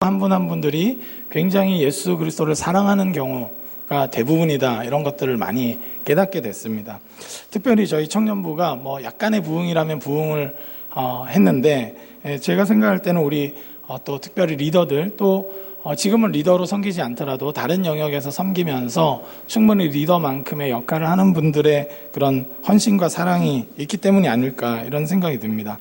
한 분 한 분들이 굉장히 예수 그리스도를 사랑하는 경우가 대부분이다, 이런 것들을 많이 깨닫게 됐습니다. 특별히 저희 청년부가 뭐 약간의 부흥이라면 부흥을 했는데, 제가 생각할 때는 우리 또 특별히 리더들, 또 지금은 리더로 섬기지 않더라도 다른 영역에서 섬기면서 충분히 리더만큼의 역할을 하는 분들의 그런 헌신과 사랑이 있기 때문이 아닐까, 이런 생각이 듭니다.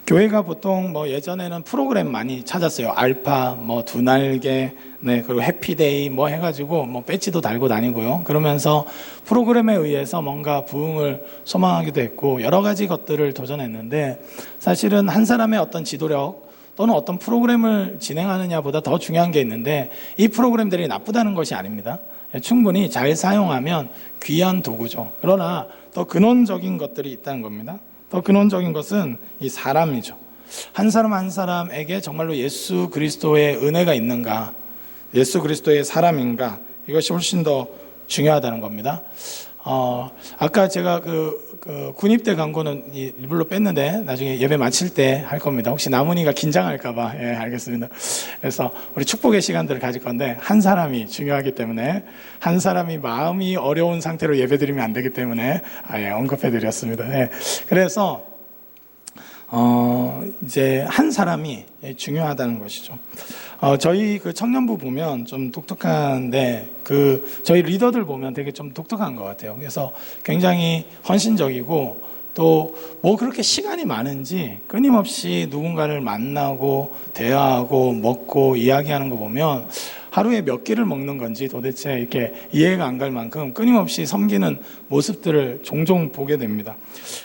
교회가 보통 뭐 예전에는 프로그램 많이 찾았어요. 알파, 뭐 두 날개, 네, 그리고 해피데이 뭐 해가지고 뭐 배지도 달고 다니고요. 그러면서 프로그램에 의해서 뭔가 부흥을 소망하기도 했고, 여러 가지 것들을 도전했는데, 사실은 한 사람의 어떤 지도력 또는 어떤 프로그램을 진행하느냐보다 더 중요한 게 있는데, 이 프로그램들이 나쁘다는 것이 아닙니다. 충분히 잘 사용하면 귀한 도구죠. 그러나 더 근원적인 것들이 있다는 겁니다. 더 근원적인 것은 이 사람이죠. 한 사람 한 사람에게 정말로 예수 그리스도의 은혜가 있는가, 예수 그리스도의 사람인가, 이것이 훨씬 더 중요하다는 겁니다. 아까 제가 군입대 광고는 일부러 뺐는데 나중에 예배 마칠 때 할 겁니다. 혹시 나문이가 긴장할까봐. 예, 알겠습니다. 그래서 우리 축복의 시간들을 가질 건데, 한 사람이 중요하기 때문에, 한 사람이 마음이 어려운 상태로 예배드리면 안 되기 때문에 언급해드렸습니다. 예, 그래서 이제 한 사람이 중요하다는 것이죠. 저희 청년부 보면 좀 독특한데, 저희 리더들 보면 되게 좀 독특한 것 같아요. 그래서 굉장히 헌신적이고, 또 뭐 그렇게 시간이 많은지 끊임없이 누군가를 만나고 대화하고 먹고 이야기하는 거 보면 하루에 몇 끼를 먹는 건지 도대체 이렇게 이해가 안 갈 만큼 끊임없이 섬기는 모습들을 종종 보게 됩니다.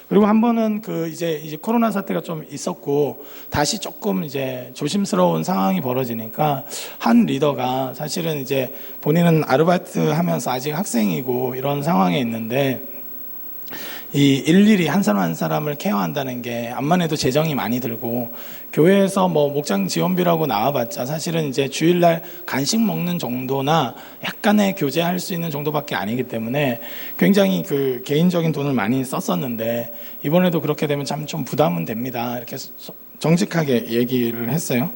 그리고 한 번은 이제 코로나 사태가 좀 있었고, 다시 조금 이제 조심스러운 상황이 벌어지니까 한 리더가, 사실은 이제 본인은 아르바이트 하면서 아직 학생이고 이런 상황에 있는데, 이 일일이 한 사람 한 사람을 케어한다는 게 암만 해도 재정이 많이 들고, 교회에서 뭐 목장 지원비라고 나와봤자 사실은 이제 주일날 간식 먹는 정도나 약간의 교제할 수 있는 정도밖에 아니기 때문에 굉장히 개인적인 돈을 많이 썼었는데, 이번에도 그렇게 되면 참 좀 부담은 됩니다, 이렇게 정직하게 얘기를 했어요.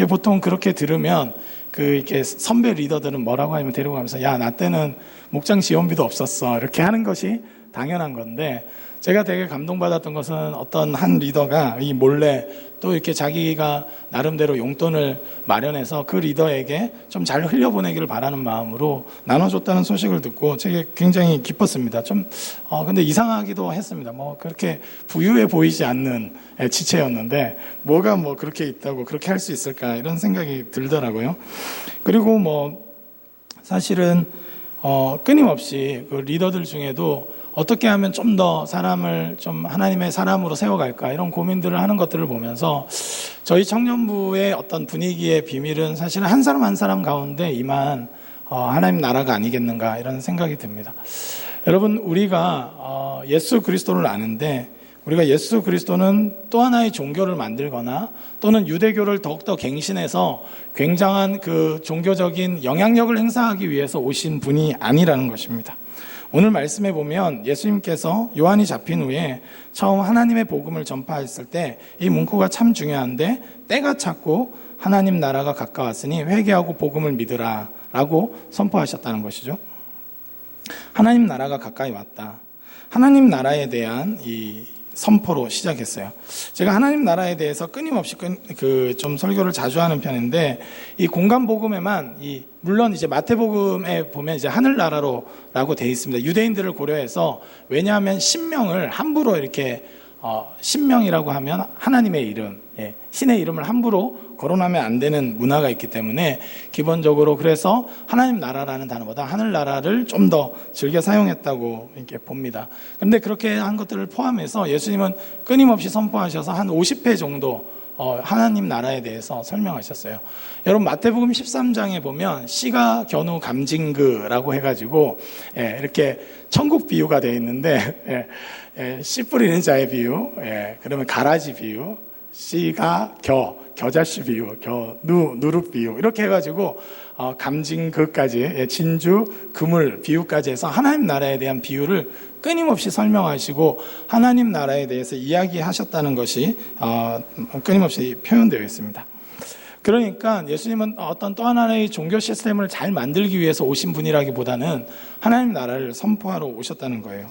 보통 그렇게 들으면 이렇게 선배 리더들은 뭐라고 하면 데리고 가면서, 야, 나 때는 목장 지원비도 없었어, 이렇게 하는 것이 당연한 건데, 제가 되게 감동받았던 것은 어떤 한 리더가 이 몰래 또 이렇게 자기가 나름대로 용돈을 마련해서 그 리더에게 좀 잘 흘려보내기를 바라는 마음으로 나눠줬다는 소식을 듣고 되게 굉장히 기뻤습니다. 근데 이상하기도 했습니다. 뭐 그렇게 부유해 보이지 않는 지체였는데 뭐가 뭐 그렇게 있다고 그렇게 할 수 있을까, 이런 생각이 들더라고요. 그리고 뭐 사실은 끊임없이 그 리더들 중에도 어떻게 하면 좀 더 사람을 좀 하나님의 사람으로 세워갈까, 이런 고민들을 하는 것들을 보면서 저희 청년부의 어떤 분위기의 비밀은 사실은 한 사람 한 사람 가운데 임한 하나님 나라가 아니겠는가, 이런 생각이 듭니다. 여러분, 우리가 예수 그리스도를 아는데, 우리가 예수 그리스도는 또 하나의 종교를 만들거나 또는 유대교를 더욱더 갱신해서 굉장한 종교적인 영향력을 행사하기 위해서 오신 분이 아니라는 것입니다. 오늘 말씀에 보면 예수님께서 요한이 잡힌 후에 처음 하나님의 복음을 전파했을 때 이 문구가 참 중요한데, 때가 찼고 하나님 나라가 가까웠으니 회개하고 복음을 믿으라 라고 선포하셨다는 것이죠. 하나님 나라가 가까이 왔다. 하나님 나라에 대한 이 선포로 시작했어요. 제가 하나님 나라에 대해서 끊임없이 좀 설교를 자주 하는 편인데, 이 공간 복음에만 물론 이제 마태복음에 보면 이제 하늘나라로라고 되어 있습니다. 유대인들을 고려해서, 왜냐하면 신명을 함부로 이렇게 신명이라고 하면 하나님의 이름, 신의 이름을 함부로 거론하면 안 되는 문화가 있기 때문에 기본적으로, 그래서 하나님 나라라는 단어보다 하늘나라를 좀 더 즐겨 사용했다고 이렇게 봅니다. 그런데 그렇게 한 것들을 포함해서 예수님은 끊임없이 선포하셔서 한 50회 정도 하나님 나라에 대해서 설명하셨어요. 여러분, 마태복음 13장에 보면 시가 견우 감징그라고 해가지고 이렇게 천국 비유가 되어 있는데, 씨 뿌리는 자의 비유, 그러면 가라지 비유, 씨가 겨자씨 비유, 누룩 비유, 이렇게 해가지고 감징그까지, 진주, 그물 비유까지 해서 하나님 나라에 대한 비유를 끊임없이 설명하시고 하나님 나라에 대해서 이야기하셨다는 것이 끊임없이 표현되어 있습니다. 그러니까 예수님은 어떤 또 하나의 종교 시스템을 잘 만들기 위해서 오신 분이라기보다는 하나님 나라를 선포하러 오셨다는 거예요.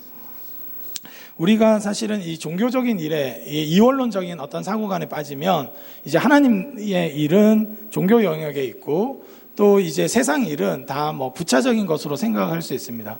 우리가 사실은 이 종교적인 일에, 이 이원론적인 어떤 사고관에 빠지면 이제 하나님의 일은 종교 영역에 있고 또 이제 세상 일은 다 뭐 부차적인 것으로 생각할 수 있습니다.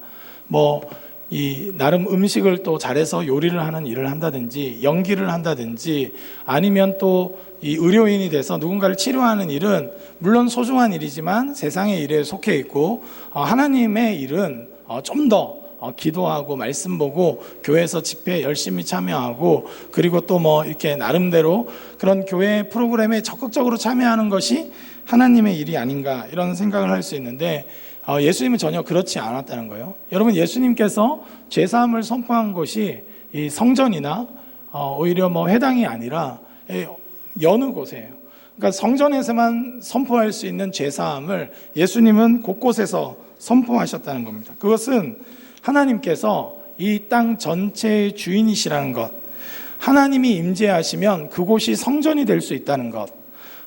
이 나름 음식을 또 잘해서 요리를 하는 일을 한다든지 연기를 한다든지 아니면 또 이 의료인이 돼서 누군가를 치료하는 일은 물론 소중한 일이지만 세상의 일에 속해 있고 하나님의 일은 좀 더 기도하고 말씀 보고 교회에서 집회 열심히 참여하고 그리고 또 이렇게 나름대로 그런 교회 프로그램에 적극적으로 참여하는 것이 하나님의 일이 아닌가 이런 생각을 할 수 있는데 예수님은 전혀 그렇지 않았다는 거예요. 여러분, 예수님께서 죄사함을 선포한 것이 이 성전이나 오히려 회당이 아니라 여느 곳이에요. 그러니까 성전에서만 선포할 수 있는 죄사함을 예수님은 곳곳에서 선포하셨다는 겁니다. 그것은 하나님께서 이 땅 전체의 주인이시라는 것, 하나님이 임재하시면 그곳이 성전이 될 수 있다는 것,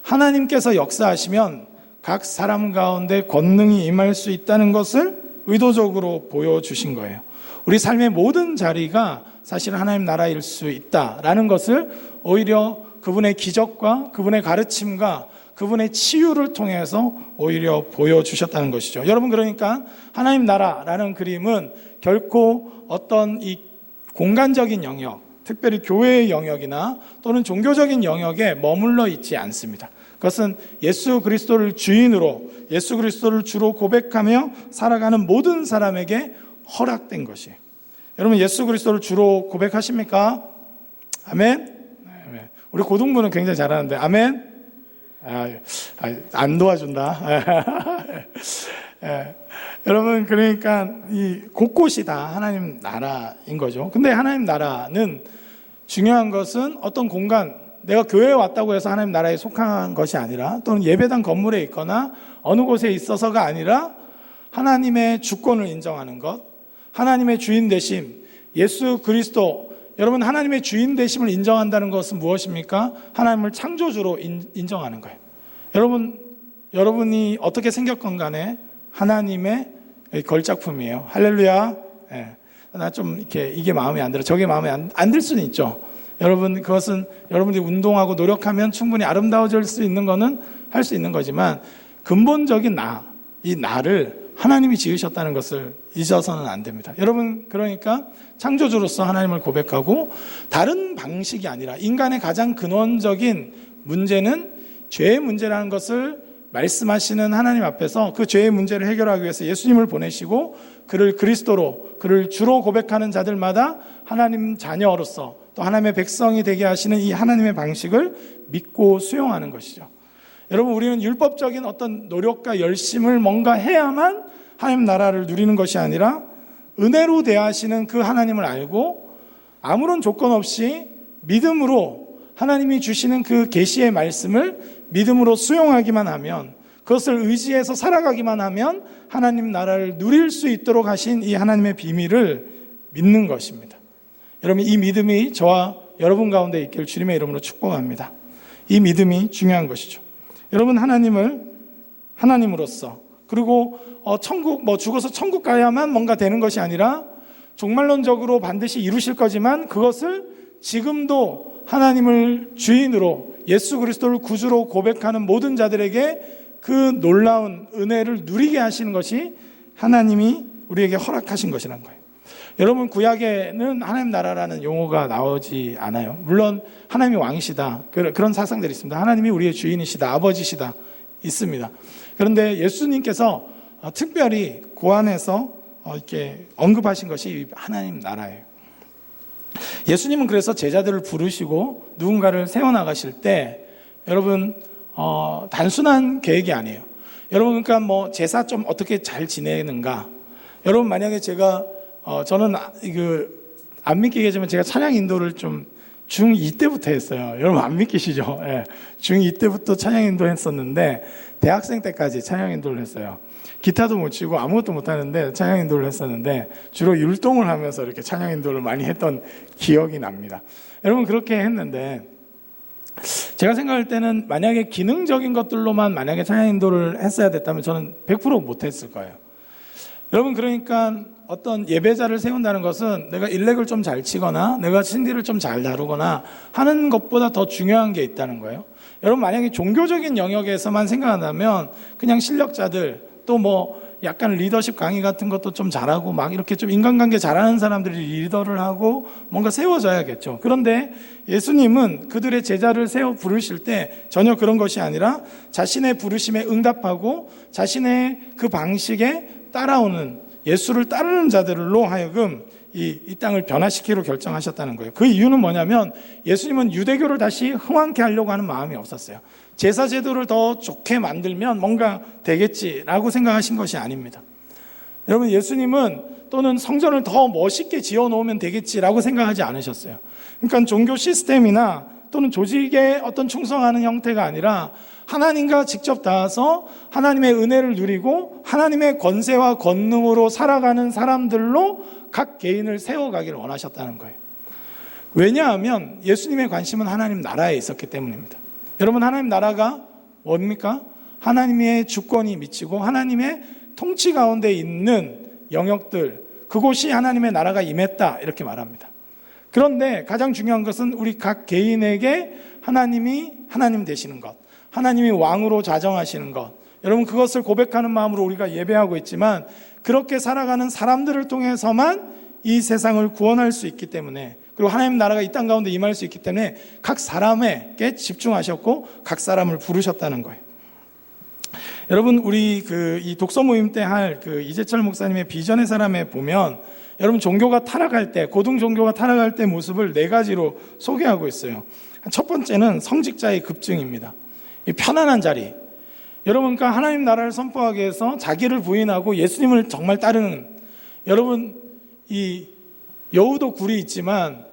하나님께서 역사하시면 각 사람 가운데 권능이 임할 수 있다는 것을 의도적으로 보여주신 거예요. 우리 삶의 모든 자리가 사실 하나님 나라일 수 있다라는 것을 오히려 그분의 기적과 그분의 가르침과 그분의 치유를 통해서 오히려 보여주셨다는 것이죠. 여러분, 그러니까 하나님 나라라는 그림은 결코 어떤 이 공간적인 영역, 특별히 교회의 영역이나 또는 종교적인 영역에 머물러 있지 않습니다. 그것은 예수 그리스도를 주인으로, 예수 그리스도를 주로 고백하며 살아가는 모든 사람에게 허락된 것이에요. 여러분, 예수 그리스도를 주로 고백하십니까? 아멘? 우리 고등부는 굉장히 잘하는데 아멘? 안 도와준다. 여러분, 그러니까 이 곳곳이 다 하나님 나라인 거죠. 근데 하나님 나라는 중요한 것은 어떤 공간, 내가 교회에 왔다고 해서 하나님 나라에 속한 것이 아니라 또는 예배당 건물에 있거나 어느 곳에 있어서가 아니라 하나님의 주권을 인정하는 것, 하나님의 주인 되심, 예수 그리스도, 여러분, 하나님의 주인 되심을 인정한다는 것은 무엇입니까? 하나님을 창조주로 인정하는 거예요. 여러분이 어떻게 생겼건 간에 하나님의 걸작품이에요. 할렐루야. 나 좀 이게 마음에 안 들어, 저게 마음에 안 들 수는 있죠. 여러분, 그것은 여러분들이 운동하고 노력하면 충분히 아름다워질 수 있는 거는 할 수 있는 거지만 근본적인 이 나를 하나님이 지으셨다는 것을 잊어서는 안 됩니다. 여러분, 그러니까 창조주로서 하나님을 고백하고 다른 방식이 아니라 인간의 가장 근원적인 문제는 죄의 문제라는 것을 말씀하시는 하나님 앞에서 그 죄의 문제를 해결하기 위해서 예수님을 보내시고 그를 그리스도로, 그를 주로 고백하는 자들마다 하나님 자녀로서 또 하나님의 백성이 되게 하시는 이 하나님의 방식을 믿고 수용하는 것이죠. 여러분, 우리는 율법적인 어떤 노력과 열심을 뭔가 해야만 하나님 나라를 누리는 것이 아니라 은혜로 대하시는 그 하나님을 알고 아무런 조건 없이 믿음으로 하나님이 주시는 그 계시의 말씀을 믿음으로 수용하기만 하면, 그것을 의지해서 살아가기만 하면 하나님 나라를 누릴 수 있도록 하신 이 하나님의 비밀을 믿는 것입니다. 여러분, 이 믿음이 저와 여러분 가운데 있기를 주님의 이름으로 축복합니다. 이 믿음이 중요한 것이죠. 여러분, 하나님을 하나님으로서, 그리고 죽어서 천국 가야만 뭔가 되는 것이 아니라 종말론적으로 반드시 이루실 거지만 그것을 지금도 하나님을 주인으로 예수 그리스도를 구주로 고백하는 모든 자들에게 그 놀라운 은혜를 누리게 하시는 것이 하나님이 우리에게 허락하신 것이라는 거예요. 여러분, 구약에는 하나님 나라라는 용어가 나오지 않아요. 물론 하나님이 왕이시다, 그런 사상들이 있습니다. 하나님이 우리의 주인이시다, 아버지시다 있습니다. 그런데 예수님께서 특별히 고안해서 이렇게 언급하신 것이 하나님 나라예요. 예수님은 그래서 제자들을 부르시고 누군가를 세워나가실 때 여러분, 단순한 계획이 아니에요. 여러분, 그러니까 제사 좀 어떻게 잘 지내는가. 여러분, 만약에 저는 안 믿기겠지만 제가 찬양 인도를 좀 중2 때부터 했어요. 여러분, 안 믿기시죠? 예. 중2 때부터 찬양 인도 했었는데 대학생 때까지 찬양 인도를 했어요. 기타도 못 치고 아무것도 못 하는데 찬양 인도를 했었는데 주로 율동을 하면서 이렇게 찬양 인도를 많이 했던 기억이 납니다. 여러분, 그렇게 했는데 제가 생각할 때는 만약에 기능적인 것들로만 만약에 찬양 인도를 했어야 됐다면 저는 100% 못했을 거예요. 여러분, 그러니까 어떤 예배자를 세운다는 것은 내가 일렉을 좀 잘 치거나 내가 신디를 좀 잘 다루거나 하는 것보다 더 중요한 게 있다는 거예요. 여러분, 만약에 종교적인 영역에서만 생각한다면 그냥 실력자들, 또 뭐 약간 리더십 강의 같은 것도 좀 잘하고 막 이렇게 좀 인간관계 잘하는 사람들이 리더를 하고 뭔가 세워져야겠죠. 그런데 예수님은 그들의 제자를 세워 부르실 때 전혀 그런 것이 아니라 자신의 부르심에 응답하고 자신의 그 방식에 따라오는, 예수를 따르는 자들로 하여금 이 땅을 변화시키기로 결정하셨다는 거예요. 그 이유는 뭐냐면 예수님은 유대교를 다시 흥왕케 하려고 하는 마음이 없었어요. 제사 제도를 더 좋게 만들면 뭔가 되겠지라고 생각하신 것이 아닙니다. 여러분, 예수님은 또는 성전을 더 멋있게 지어놓으면 되겠지라고 생각하지 않으셨어요. 그러니까 종교 시스템이나 또는 조직에 어떤 충성하는 형태가 아니라 하나님과 직접 닿아서 하나님의 은혜를 누리고 하나님의 권세와 권능으로 살아가는 사람들로 각 개인을 세워가기를 원하셨다는 거예요. 왜냐하면 예수님의 관심은 하나님 나라에 있었기 때문입니다. 여러분, 하나님 나라가 뭡니까? 하나님의 주권이 미치고 하나님의 통치 가운데 있는 영역들, 그곳이 하나님의 나라가 임했다, 이렇게 말합니다. 그런데 가장 중요한 것은 우리 각 개인에게 하나님이 하나님 되시는 것, 하나님이 왕으로 자정하시는 것, 여러분, 그것을 고백하는 마음으로 우리가 예배하고 있지만 그렇게 살아가는 사람들을 통해서만 이 세상을 구원할 수 있기 때문에, 그리고 하나님 나라가 이 땅 가운데 임할 수 있기 때문에 각 사람에게 집중하셨고 각 사람을 부르셨다는 거예요. 여러분, 우리 이 독서 모임 때 할 이재철 목사님의 비전의 사람에 보면 여러분, 종교가 타락할 때, 고등 종교가 타락할 때 모습을 4가지로 소개하고 있어요. 첫 번째는 성직자의 급증입니다. 이 편안한 자리. 여러분, 그러니까 하나님 나라를 선포하기 위해서 자기를 부인하고 예수님을 정말 따르는, 여러분, 이 여우도 굴이 있지만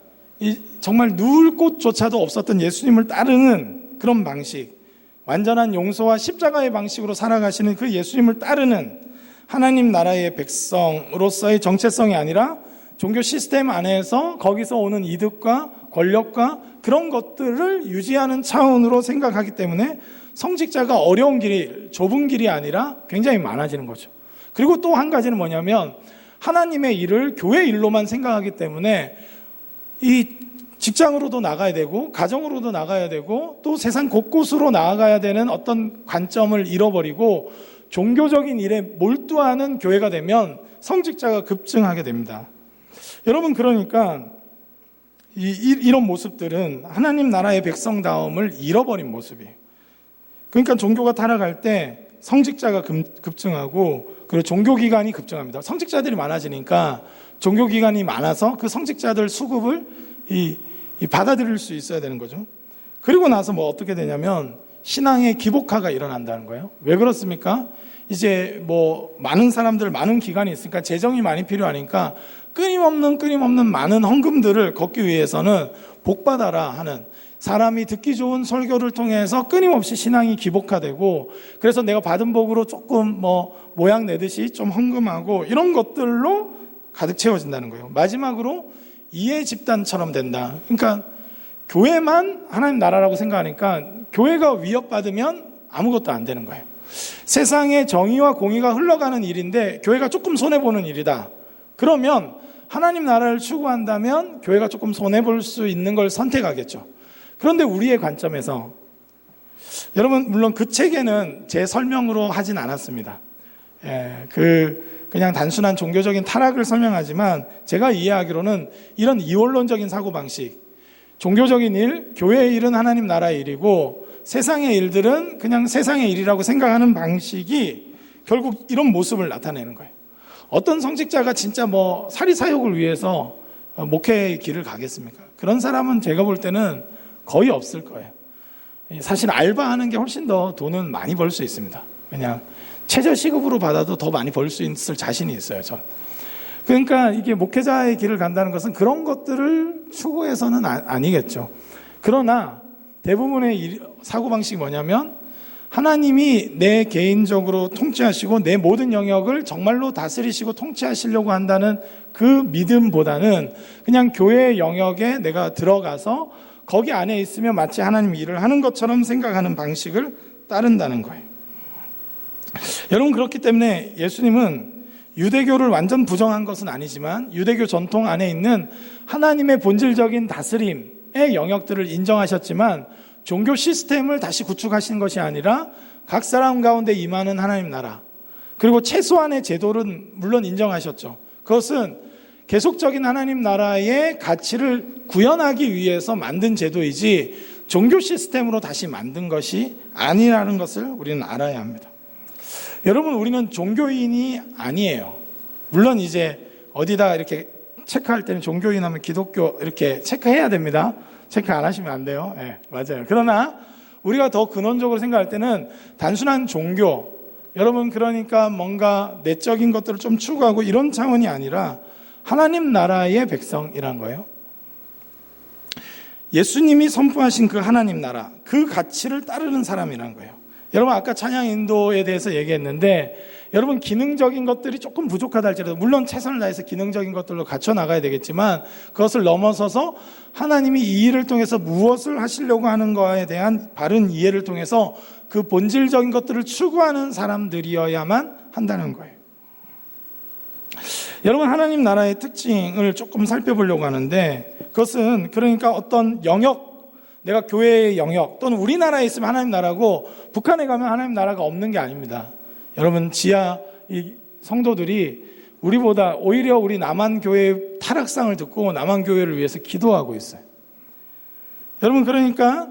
정말 누울 곳조차도 없었던 예수님을 따르는 그런 방식, 완전한 용서와 십자가의 방식으로 살아가시는 그 예수님을 따르는 하나님 나라의 백성으로서의 정체성이 아니라 종교 시스템 안에서 거기서 오는 이득과 권력과 그런 것들을 유지하는 차원으로 생각하기 때문에 성직자가 어려운 길이, 좁은 길이 아니라 굉장히 많아지는 거죠. 그리고 또 한 가지는 뭐냐면 하나님의 일을 교회 일로만 생각하기 때문에 이 직장으로도 나가야 되고 가정으로도 나가야 되고 또 세상 곳곳으로 나아가야 되는 어떤 관점을 잃어버리고 종교적인 일에 몰두하는 교회가 되면 성직자가 급증하게 됩니다. 여러분, 그러니까 이런 모습들은 하나님 나라의 백성다움을 잃어버린 모습이에요. 그러니까 종교가 타락할 때 성직자가 급증하고 그리고 종교기관이 급증합니다. 성직자들이 많아지니까 종교기관이 많아서 그 성직자들 수급을 받아들일 수 있어야 되는 거죠. 그리고 나서 뭐 어떻게 되냐면 신앙의 기복화가 일어난다는 거예요. 왜 그렇습니까? 이제 뭐 많은 사람들, 많은 기관이 있으니까 재정이 많이 필요하니까 끊임없는 많은 헌금들을 걷기 위해서는 복받아라 하는, 사람이 듣기 좋은 설교를 통해서 끊임없이 신앙이 기복화되고, 그래서 내가 받은 복으로 조금 뭐 모양 내듯이 좀 헌금하고 이런 것들로 가득 채워진다는 거예요. 마지막으로 이해 집단처럼 된다. 그러니까 교회만 하나님 나라라고 생각하니까 교회가 위협받으면 아무것도 안 되는 거예요. 세상에 정의와 공의가 흘러가는 일인데 교회가 조금 손해보는 일이다. 그러면 하나님 나라를 추구한다면 교회가 조금 손해볼 수 있는 걸 선택하겠죠. 그런데 우리의 관점에서, 여러분, 물론 그 책에는 제 설명으로 하진 않았습니다. 그냥 단순한 종교적인 타락을 설명하지만 제가 이해하기로는 이런 이원론적인 사고방식, 종교적인 일, 교회의 일은 하나님 나라의 일이고 세상의 일들은 그냥 세상의 일이라고 생각하는 방식이 결국 이런 모습을 나타내는 거예요. 어떤 성직자가 진짜 뭐 사리사욕을 위해서 목회의 길을 가겠습니까? 그런 사람은 제가 볼 때는 거의 없을 거예요. 사실 알바하는 게 훨씬 더 돈은 많이 벌 수 있습니다. 그냥 최저 시급으로 받아도 더 많이 벌 수 있을 자신이 있어요, 전. 그러니까 이게 목회자의 길을 간다는 것은 그런 것들을 추구해서는 아니겠죠. 그러나 대부분의 사고방식이 뭐냐면 하나님이 내 개인적으로 통치하시고 내 모든 영역을 정말로 다스리시고 통치하시려고 한다는 그 믿음보다는 그냥 교회의 영역에 내가 들어가서 거기 안에 있으면 마치 하나님 일을 하는 것처럼 생각하는 방식을 따른다는 거예요. 여러분, 그렇기 때문에 예수님은 유대교를 완전 부정한 것은 아니지만 유대교 전통 안에 있는 하나님의 본질적인 다스림의 영역들을 인정하셨지만 종교 시스템을 다시 구축하신 것이 아니라 각 사람 가운데 임하는 하나님 나라, 그리고 최소한의 제도는 물론 인정하셨죠. 그것은 계속적인 하나님 나라의 가치를 구현하기 위해서 만든 제도이지 종교 시스템으로 다시 만든 것이 아니라는 것을 우리는 알아야 합니다. 여러분, 우리는 종교인이 아니에요. 물론 이제 어디다 이렇게 체크할 때는 종교인 하면 기독교 이렇게 체크해야 됩니다. 체크 안 하시면 안 돼요. 네, 맞아요. 그러나 우리가 더 근원적으로 생각할 때는 단순한 종교, 여러분, 그러니까 뭔가 내적인 것들을 좀 추구하고 이런 차원이 아니라 하나님 나라의 백성이란 거예요. 예수님이 선포하신 그 하나님 나라, 그 가치를 따르는 사람이란 거예요. 여러분, 아까 찬양 인도에 대해서 얘기했는데 여러분, 기능적인 것들이 조금 부족하다 할지라도 물론 최선을 다해서 기능적인 것들로 갖춰 나가야 되겠지만 그것을 넘어서서 하나님이 이 일을 통해서 무엇을 하시려고 하는 거에 대한 바른 이해를 통해서 그 본질적인 것들을 추구하는 사람들이어야만 한다는 거예요. 여러분, 하나님 나라의 특징을 조금 살펴보려고 하는데 그것은 그러니까 어떤 영역, 내가 교회의 영역 또는 우리나라에 있으면 하나님 나라고 북한에 가면 하나님 나라가 없는 게 아닙니다. 여러분, 지하 이 성도들이 우리보다 오히려 우리 남한교회의 타락상을 듣고 남한교회를 위해서 기도하고 있어요. 여러분, 그러니까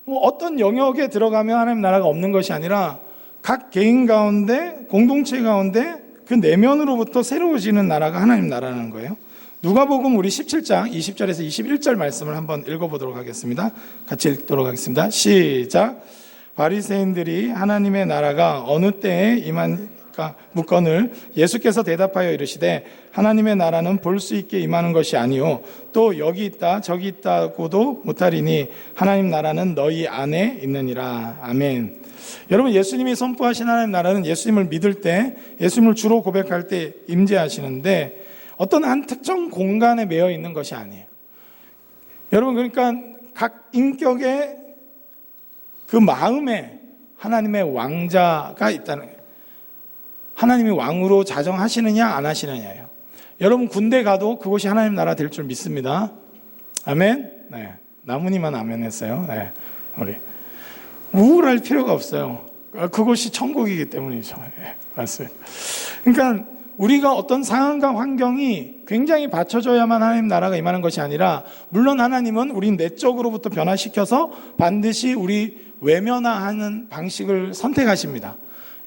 어떤 영역에 들어가면 하나님 나라가 없는 것이 아니라 각 개인 가운데, 공동체 가운데 그 내면으로부터 새로워지는 나라가 하나님 나라라는 거예요. 누가복음 우리 17장 20절에서 21절 말씀을 한번 읽어보도록 하겠습니다. 같이 읽도록 하겠습니다. 시작. 바리새인들이 하나님의 나라가 어느 때에 임한가 묻거늘 예수께서 대답하여 이르시되 하나님의 나라는 볼 수 있게 임하는 것이 아니요 또 여기 있다 저기 있다고도 못하리니 하나님 나라는 너희 안에 있느니라. 아멘. 여러분, 예수님이 선포하신 하나님 나라는 예수님을 믿을 때, 예수님을 주로 고백할 때 임재하시는데 어떤 한 특정 공간에 매여 있는 것이 아니에요. 여러분, 그러니까 각 인격의 그 마음에 하나님의 왕자가 있다는 거예요. 하나님이 왕으로 자정하시느냐 안 하시느냐예요. 여러분, 군대 가도 그것이 하나님 나라 될 줄 믿습니다. 아멘. 네, 나무니만 아멘 했어요. 네, 우리 우울할 필요가 없어요. 그것이 천국이기 때문이죠. 네, 맞습니다. 그러니까 우리가 어떤 상황과 환경이 굉장히 받쳐줘야만 하나님 나라가 임하는 것이 아니라 물론 하나님은 우리 내적으로부터 변화시켜서 반드시 우리 외면화하는 방식을 선택하십니다.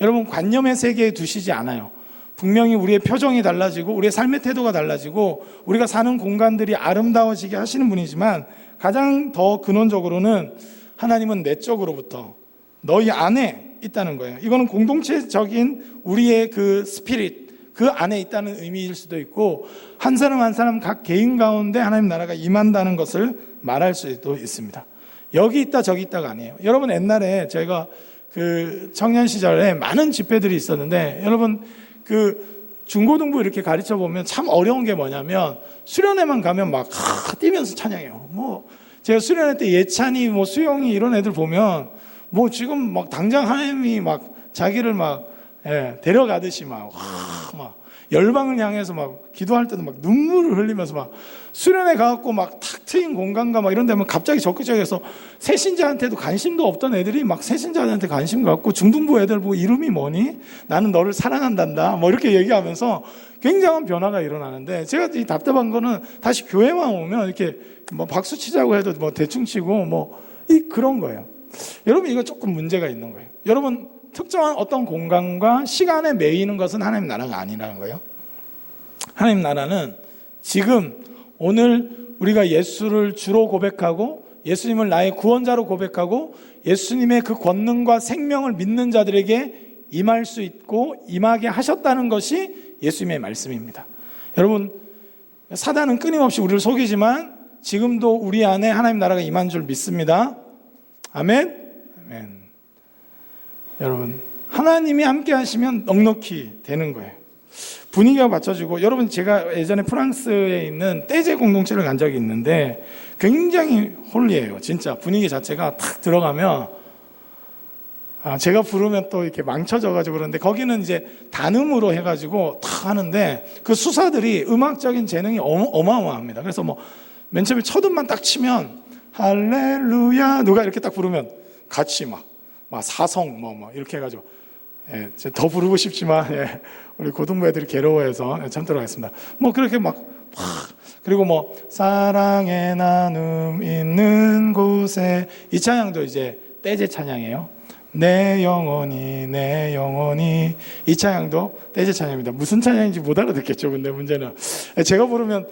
여러분, 관념의 세계에 두시지 않아요. 분명히 우리의 표정이 달라지고 우리의 삶의 태도가 달라지고 우리가 사는 공간들이 아름다워지게 하시는 분이지만 가장 더 근원적으로는 하나님은 내적으로부터 너희 안에 있다는 거예요. 이거는 공동체적인 우리의 그 스피릿, 그 안에 있다는 의미일 수도 있고 한 사람 한 사람 각 개인 가운데 하나님 나라가 임한다는 것을 말할 수도 있습니다. 여기 있다 저기 있다가 아니에요. 여러분, 옛날에 저희가 그 청년 시절에 많은 집회들이 있었는데 여러분, 그 중고등부 이렇게 가르쳐 보면 참 어려운 게 뭐냐면 수련회만 가면 막 뛰면서 찬양해요. 뭐 제가 수련회 때 예찬이 뭐 수영이 이런 애들 보면 뭐 지금 막 당장 하나님이 막 자기를 막 데려가듯이 막 열방을 향해서 막 기도할 때도 막 눈물을 흘리면서 막 수련회 가갖고 막 탁 트인 공간가 막 이런 데면 갑자기 적극적에서 새신자한테도 관심도 없던 애들이 막 새신자한테 관심 갖고 중등부 애들 보고 이름이 뭐니? 나는 너를 사랑한단다. 뭐 이렇게 얘기하면서 굉장한 변화가 일어나는데 제가 이 답답한 거는 다시 교회만 오면 이렇게 뭐 박수 치자고 해도 뭐 대충 치고 뭐 그런 거예요. 여러분, 이거 조금 문제가 있는 거예요. 여러분, 특정한 어떤 공간과 시간에 매이는 것은 하나님 나라가 아니라는 거예요. 하나님 나라는 지금 오늘 우리가 예수를 주로 고백하고 예수님을 나의 구원자로 고백하고 예수님의 그 권능과 생명을 믿는 자들에게 임할 수 있고 임하게 하셨다는 것이 예수님의 말씀입니다. 여러분, 사단은 끊임없이 우리를 속이지만 지금도 우리 안에 하나님 나라가 임한 줄 믿습니다. 아멘. 아멘. 여러분, 하나님이 함께 하시면 넉넉히 되는 거예요. 분위기가 받쳐지고, 여러분 제가 예전에 프랑스에 있는 떼제 공동체를 간 적이 있는데 굉장히 홀리해요. 진짜 분위기 자체가 탁 들어가면 제가 부르면 또 이렇게 망쳐져가지고 그러는데, 거기는 이제 단음으로 해가지고 탁 하는데 그 수사들이 음악적인 재능이 어마어마합니다. 그래서 뭐 맨 처음에 첫 음만 딱 치면 할렐루야 누가 이렇게 딱 부르면 같이 막 사성 뭐 이렇게 해가지고, 예, 더 부르고 싶지만, 예, 우리 고등부 애들이 괴로워해서 참도록 하겠습니다. 뭐 그렇게 그리고 뭐 사랑의 나눔 있는 곳에, 이 찬양도 이제 떼제 찬양이에요. 내 영혼이 이 찬양도 떼제 찬양입니다. 무슨 찬양인지 못 알아듣겠죠. 근데 문제는 제가 부르면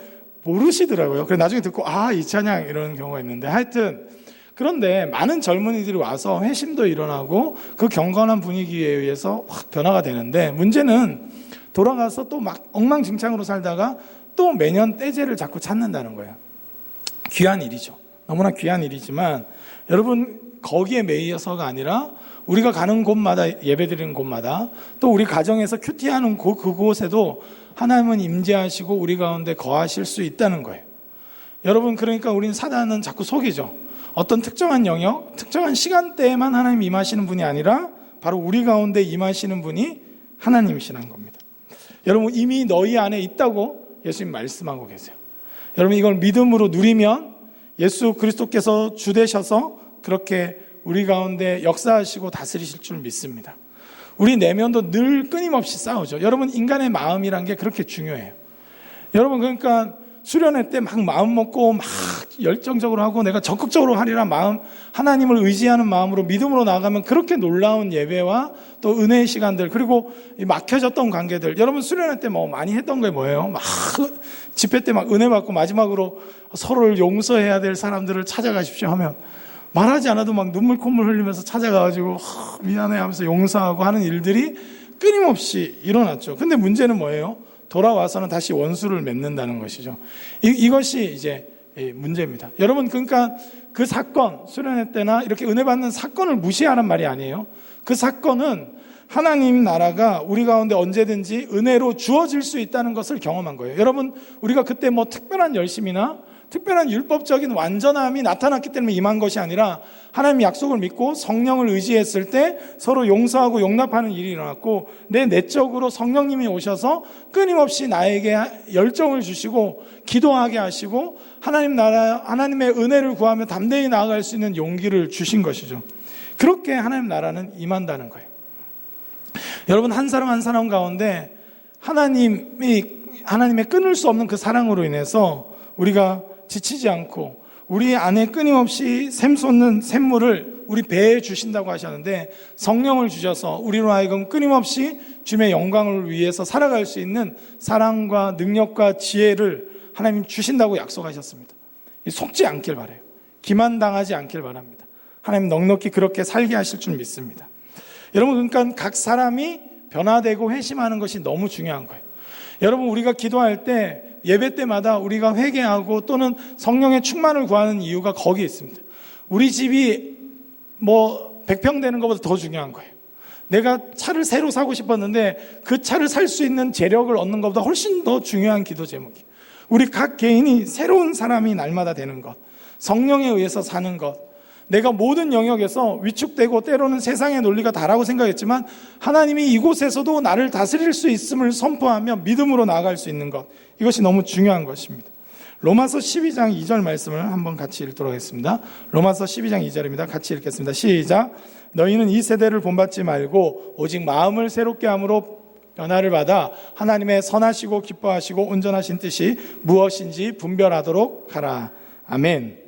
모르시더라고요. 그래서 나중에 듣고 이 찬양 이런 경우가 있는데, 하여튼 그런데 많은 젊은이들이 와서 회심도 일어나고 그 경건한 분위기에 의해서 확 변화가 되는데, 문제는 돌아가서 또 막 엉망진창으로 살다가 또 매년 떼제를 자꾸 찾는다는 거예요. 귀한 일이죠. 너무나 귀한 일이지만 여러분, 거기에 매여서가 아니라 우리가 가는 곳마다, 예배드리는 곳마다, 또 우리 가정에서 큐티하는 그곳에도 하나님은 임재하시고 우리 가운데 거하실 수 있다는 거예요. 여러분, 그러니까 우리는 사단은 자꾸 속이죠. 어떤 특정한 영역, 특정한 시간대에만 하나님 임하시는 분이 아니라 바로 우리 가운데 임하시는 분이 하나님이시라는 겁니다. 여러분, 이미 너희 안에 있다고 예수님 말씀하고 계세요. 여러분, 이걸 믿음으로 누리면 예수 그리스도께서 주 되셔서 그렇게 우리 가운데 역사하시고 다스리실 줄 믿습니다. 우리 내면도 늘 끊임없이 싸우죠. 여러분, 인간의 마음이란 게 그렇게 중요해요. 여러분, 그러니까 수련회 때 막 마음 먹고 막 열정적으로 하고 내가 적극적으로 하리라 마음, 하나님을 의지하는 마음으로 믿음으로 나가면 그렇게 놀라운 예배와 또 은혜의 시간들, 그리고 막혀졌던 관계들, 여러분 수련회 때 뭐 많이 했던 게 뭐예요? 막 집회 때 막 은혜 받고 마지막으로 서로를 용서해야 될 사람들을 찾아가십시오 하면 말하지 않아도 막 눈물 콧물 흘리면서 찾아가가지고 미안해 하면서 용서하고 하는 일들이 끊임없이 일어났죠. 근데 문제는 뭐예요? 돌아와서는 다시 원수를 맺는다는 것이죠. 이것이 이제 문제입니다. 여러분, 그러니까 그 사건, 수련회 때나 이렇게 은혜 받는 사건을 무시하란 말이 아니에요. 그 사건은 하나님 나라가 우리 가운데 언제든지 은혜로 주어질 수 있다는 것을 경험한 거예요. 여러분, 우리가 그때 뭐 특별한 열심이나 특별한 율법적인 완전함이 나타났기 때문에 임한 것이 아니라 하나님 약속을 믿고 성령을 의지했을 때 서로 용서하고 용납하는 일이 일어났고, 내 내적으로 성령님이 오셔서 끊임없이 나에게 열정을 주시고 기도하게 하시고 하나님 나라, 하나님의 은혜를 구하며 담대히 나아갈 수 있는 용기를 주신 것이죠. 그렇게 하나님 나라는 임한다는 거예요. 여러분, 한 사람 한 사람 가운데 하나님의 끊을 수 없는 그 사랑으로 인해서 우리가 지치지 않고 우리 안에 끊임없이 샘솟는 샘물을 우리 배에 주신다고 하셨는데, 성령을 주셔서 우리로 하여금 끊임없이 주님의 영광을 위해서 살아갈 수 있는 사랑과 능력과 지혜를 하나님 주신다고 약속하셨습니다. 속지 않길 바라요. 기만당하지 않길 바랍니다. 하나님 넉넉히 그렇게 살게 하실 줄 믿습니다. 여러분, 그러니까 각 사람이 변화되고 회심하는 것이 너무 중요한 거예요. 여러분, 우리가 기도할 때 예배 때마다 우리가 회개하고 또는 성령의 충만을 구하는 이유가 거기에 있습니다. 우리 집이 뭐 100평 되는 것보다 더 중요한 거예요. 내가 차를 새로 사고 싶었는데 그 차를 살 수 있는 재력을 얻는 것보다 훨씬 더 중요한 기도 제목이에요. 우리 각 개인이 새로운 사람이 날마다 되는 것, 성령에 의해서 사는 것, 내가 모든 영역에서 위축되고 때로는 세상의 논리가 다라고 생각했지만 하나님이 이곳에서도 나를 다스릴 수 있음을 선포하며 믿음으로 나아갈 수 있는 것, 이것이 너무 중요한 것입니다. 로마서 12장 2절 말씀을 한번 같이 읽도록 하겠습니다. 로마서 12장 2절입니다. 같이 읽겠습니다. 시작. 너희는 이 세대를 본받지 말고 오직 마음을 새롭게 함으로 변화를 받아 하나님의 선하시고 기뻐하시고 온전하신 뜻이 무엇인지 분별하도록 하라. 아멘.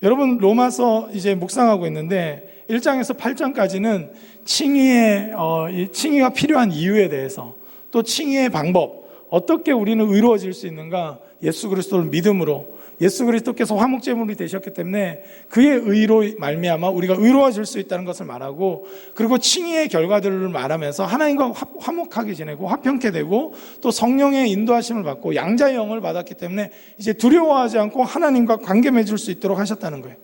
여러분, 로마서 이제 묵상하고 있는데 1장에서 8장까지는 칭의가 필요한 이유에 대해서, 또 칭의의 방법, 어떻게 우리는 의로워질 수 있는가, 예수 그리스도를 믿음으로, 예수 그리스도께서 화목제물이 되셨기 때문에 그의 의로 말미암아 우리가 의로워질 수 있다는 것을 말하고, 그리고 칭의의 결과들을 말하면서 하나님과 화목하게 지내고 화평케 되고 또 성령의 인도하심을 받고 양자의 영을 받았기 때문에 이제 두려워하지 않고 하나님과 관계 맺을 수 있도록 하셨다는 거예요.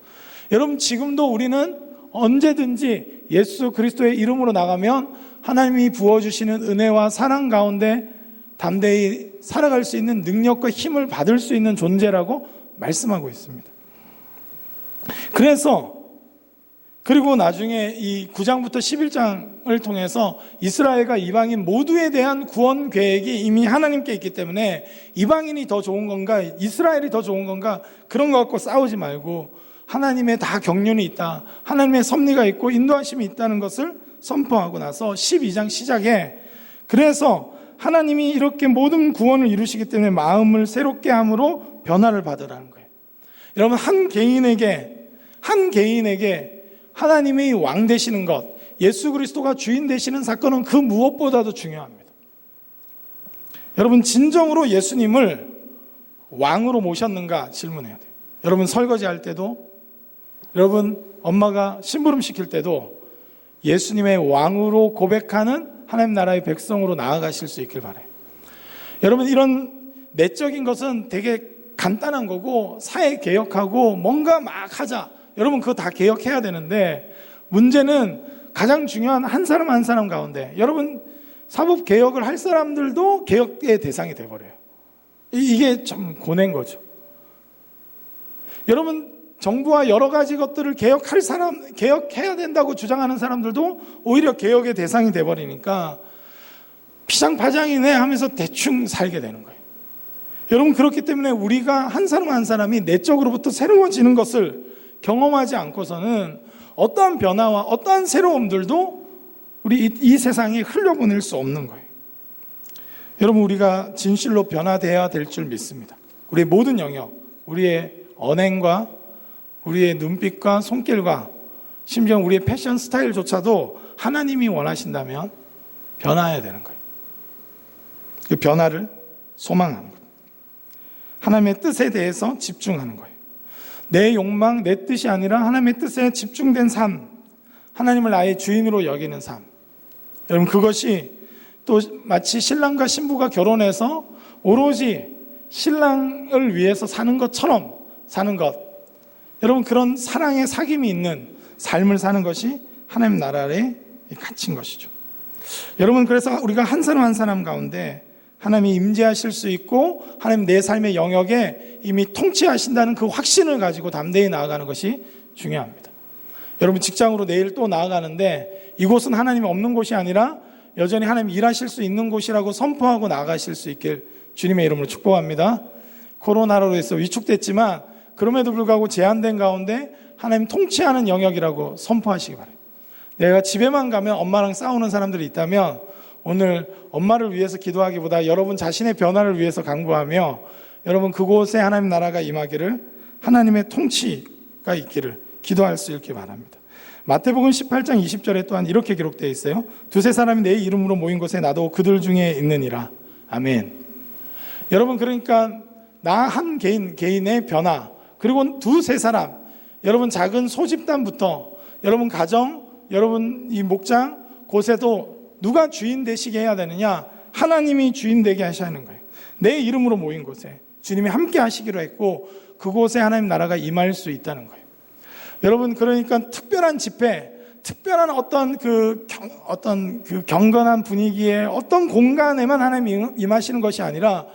여러분, 지금도 우리는 언제든지 예수 그리스도의 이름으로 나가면 하나님이 부어주시는 은혜와 사랑 가운데 담대히 살아갈 수 있는 능력과 힘을 받을 수 있는 존재라고 말씀하고 있습니다. 그리고 나중에 이 9장부터 11장을 통해서 이스라엘과 이방인 모두에 대한 구원 계획이 이미 하나님께 있기 때문에 이방인이 더 좋은 건가 이스라엘이 더 좋은 건가 그런 거 갖고 싸우지 말고 하나님의 다 경륜이 있다, 하나님의 섭리가 있고 인도하심이 있다는 것을 선포하고 나서 12장 시작에 그래서 하나님이 이렇게 모든 구원을 이루시기 때문에 마음을 새롭게 함으로 변화를 받으라는 거예요. 여러분, 한 개인에게 하나님이 왕 되시는 것, 예수 그리스도가 주인 되시는 사건은 그 무엇보다도 중요합니다. 여러분, 진정으로 예수님을 왕으로 모셨는가 질문해야 돼요. 여러분, 설거지할 때도, 여러분 엄마가 심부름 시킬 때도 예수님의 왕으로 고백하는 하나님 나라의 백성으로 나아가실 수 있길 바라요. 여러분, 이런 내적인 것은 되게 간단한 거고 사회 개혁하고 뭔가 막 하자, 여러분 그거 다 개혁해야 되는데 문제는 가장 중요한 한 사람 한 사람 가운데 여러분 사법 개혁을 할 사람들도 개혁의 대상이 돼버려요. 이게 좀 고뇌인 거죠. 여러분, 정부와 여러 가지 것들을 개혁해야 된다고 주장하는 사람들도 오히려 개혁의 대상이 돼버리니까 피장파장이네 하면서 대충 살게 되는 거예요. 여러분, 그렇기 때문에 우리가 한 사람 한 사람이 내적으로부터 새로워지는 것을 경험하지 않고서는 어떠한 변화와 어떠한 새로움들도 우리 이 세상에 흘려보낼 수 없는 거예요. 여러분, 우리가 진실로 변화되어야 될 줄 믿습니다. 우리의 모든 영역, 우리의 언행과 우리의 눈빛과 손길과 심지어 우리의 패션 스타일조차도 하나님이 원하신다면 변화해야 되는 거예요. 그 변화를 소망하는 거예요. 하나님의 뜻에 대해서 집중하는 거예요. 내 욕망, 내 뜻이 아니라 하나님의 뜻에 집중된 삶, 하나님을 나의 주인으로 여기는 삶. 여러분, 그것이 또 마치 신랑과 신부가 결혼해서 오로지 신랑을 위해서 사는 것처럼 사는 것, 여러분, 그런 사랑의 사귐이 있는 삶을 사는 것이 하나님 나라에 갇힌 것이죠. 여러분, 그래서 우리가 한 사람 한 사람 가운데 하나님이 임재하실 수 있고 하나님 내 삶의 영역에 이미 통치하신다는 그 확신을 가지고 담대히 나아가는 것이 중요합니다. 여러분, 직장으로 내일 또 나아가는데 이곳은 하나님이 없는 곳이 아니라 여전히 하나님 일하실 수 있는 곳이라고 선포하고 나아가실 수 있길 주님의 이름으로 축복합니다. 코로나로 해서 위축됐지만 그럼에도 불구하고 제한된 가운데 하나님 통치하는 영역이라고 선포하시기 바랍니다. 내가 집에만 가면 엄마랑 싸우는 사람들이 있다면 오늘 엄마를 위해서 기도하기보다 여러분 자신의 변화를 위해서 간구하며 여러분 그곳에 하나님 나라가 임하기를, 하나님의 통치가 있기를 기도할 수 있길 바랍니다. 마태복음 18장 20절에 또한 이렇게 기록되어 있어요. 두세 사람이 내 이름으로 모인 곳에 나도 그들 중에 있느니라. 아멘. 여러분, 그러니까 나 한 개인의 변화, 그리고 두세 사람, 여러분 작은 소집단부터 여러분 가정, 여러분 이 목장 곳에도 누가 주인 되시게 해야 되느냐? 하나님이 주인 되게 하시는 거예요. 내 이름으로 모인 곳에 주님이 함께 하시기로 했고 그곳에 하나님 나라가 임할 수 있다는 거예요. 여러분, 그러니까 특별한 집회, 특별한 어떤 그 경건한 분위기에 어떤 공간에만 하나님이 임하시는 것이 아니라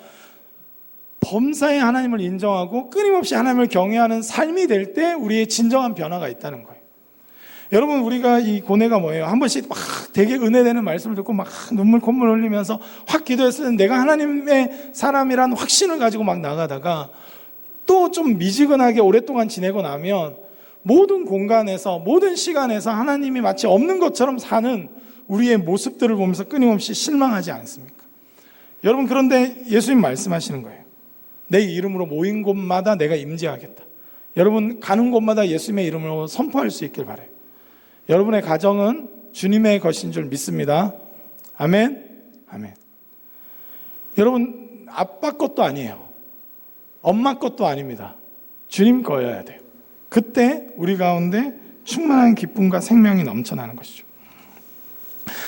범사에 하나님을 인정하고 끊임없이 하나님을 경외하는 삶이 될 때 우리의 진정한 변화가 있다는 거예요. 여러분, 우리가 이 고뇌가 뭐예요? 한 번씩 막 되게 은혜되는 말씀을 듣고 막 눈물 콧물 흘리면서 확 기도했을 때 내가 하나님의 사람이란 확신을 가지고 막 나가다가 또 좀 미지근하게 오랫동안 지내고 나면 모든 공간에서 모든 시간에서 하나님이 마치 없는 것처럼 사는 우리의 모습들을 보면서 끊임없이 실망하지 않습니까? 여러분, 그런데 예수님 말씀하시는 거예요. 내 이름으로 모인 곳마다 내가 임재하겠다. 여러분, 가는 곳마다 예수님의 이름으로 선포할 수 있길 바라요. 여러분의 가정은 주님의 것인 줄 믿습니다. 아멘. 아멘. 여러분, 아빠 것도 아니에요. 엄마 것도 아닙니다. 주님 거여야 돼요. 그때 우리 가운데 충만한 기쁨과 생명이 넘쳐나는 것이죠.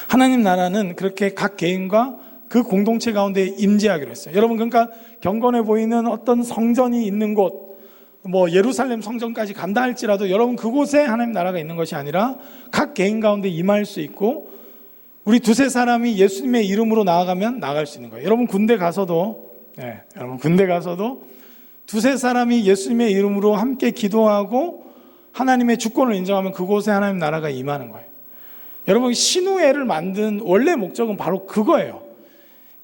하나님 나라는 그렇게 각 개인과 그 공동체 가운데 임재하기로 했어요. 여러분, 그러니까 경건해 보이는 어떤 성전이 있는 곳, 뭐 예루살렘 성전까지 간다 할지라도 여러분 그곳에 하나님 나라가 있는 것이 아니라 각 개인 가운데 임할 수 있고 우리 두세 사람이 예수님의 이름으로 나아가면 나아갈 수 있는 거예요. 여러분 군대 가서도 두세 사람이 예수님의 이름으로 함께 기도하고 하나님의 주권을 인정하면 그곳에 하나님 나라가 임하는 거예요. 여러분 신우회를 만든 원래 목적은 바로 그거예요.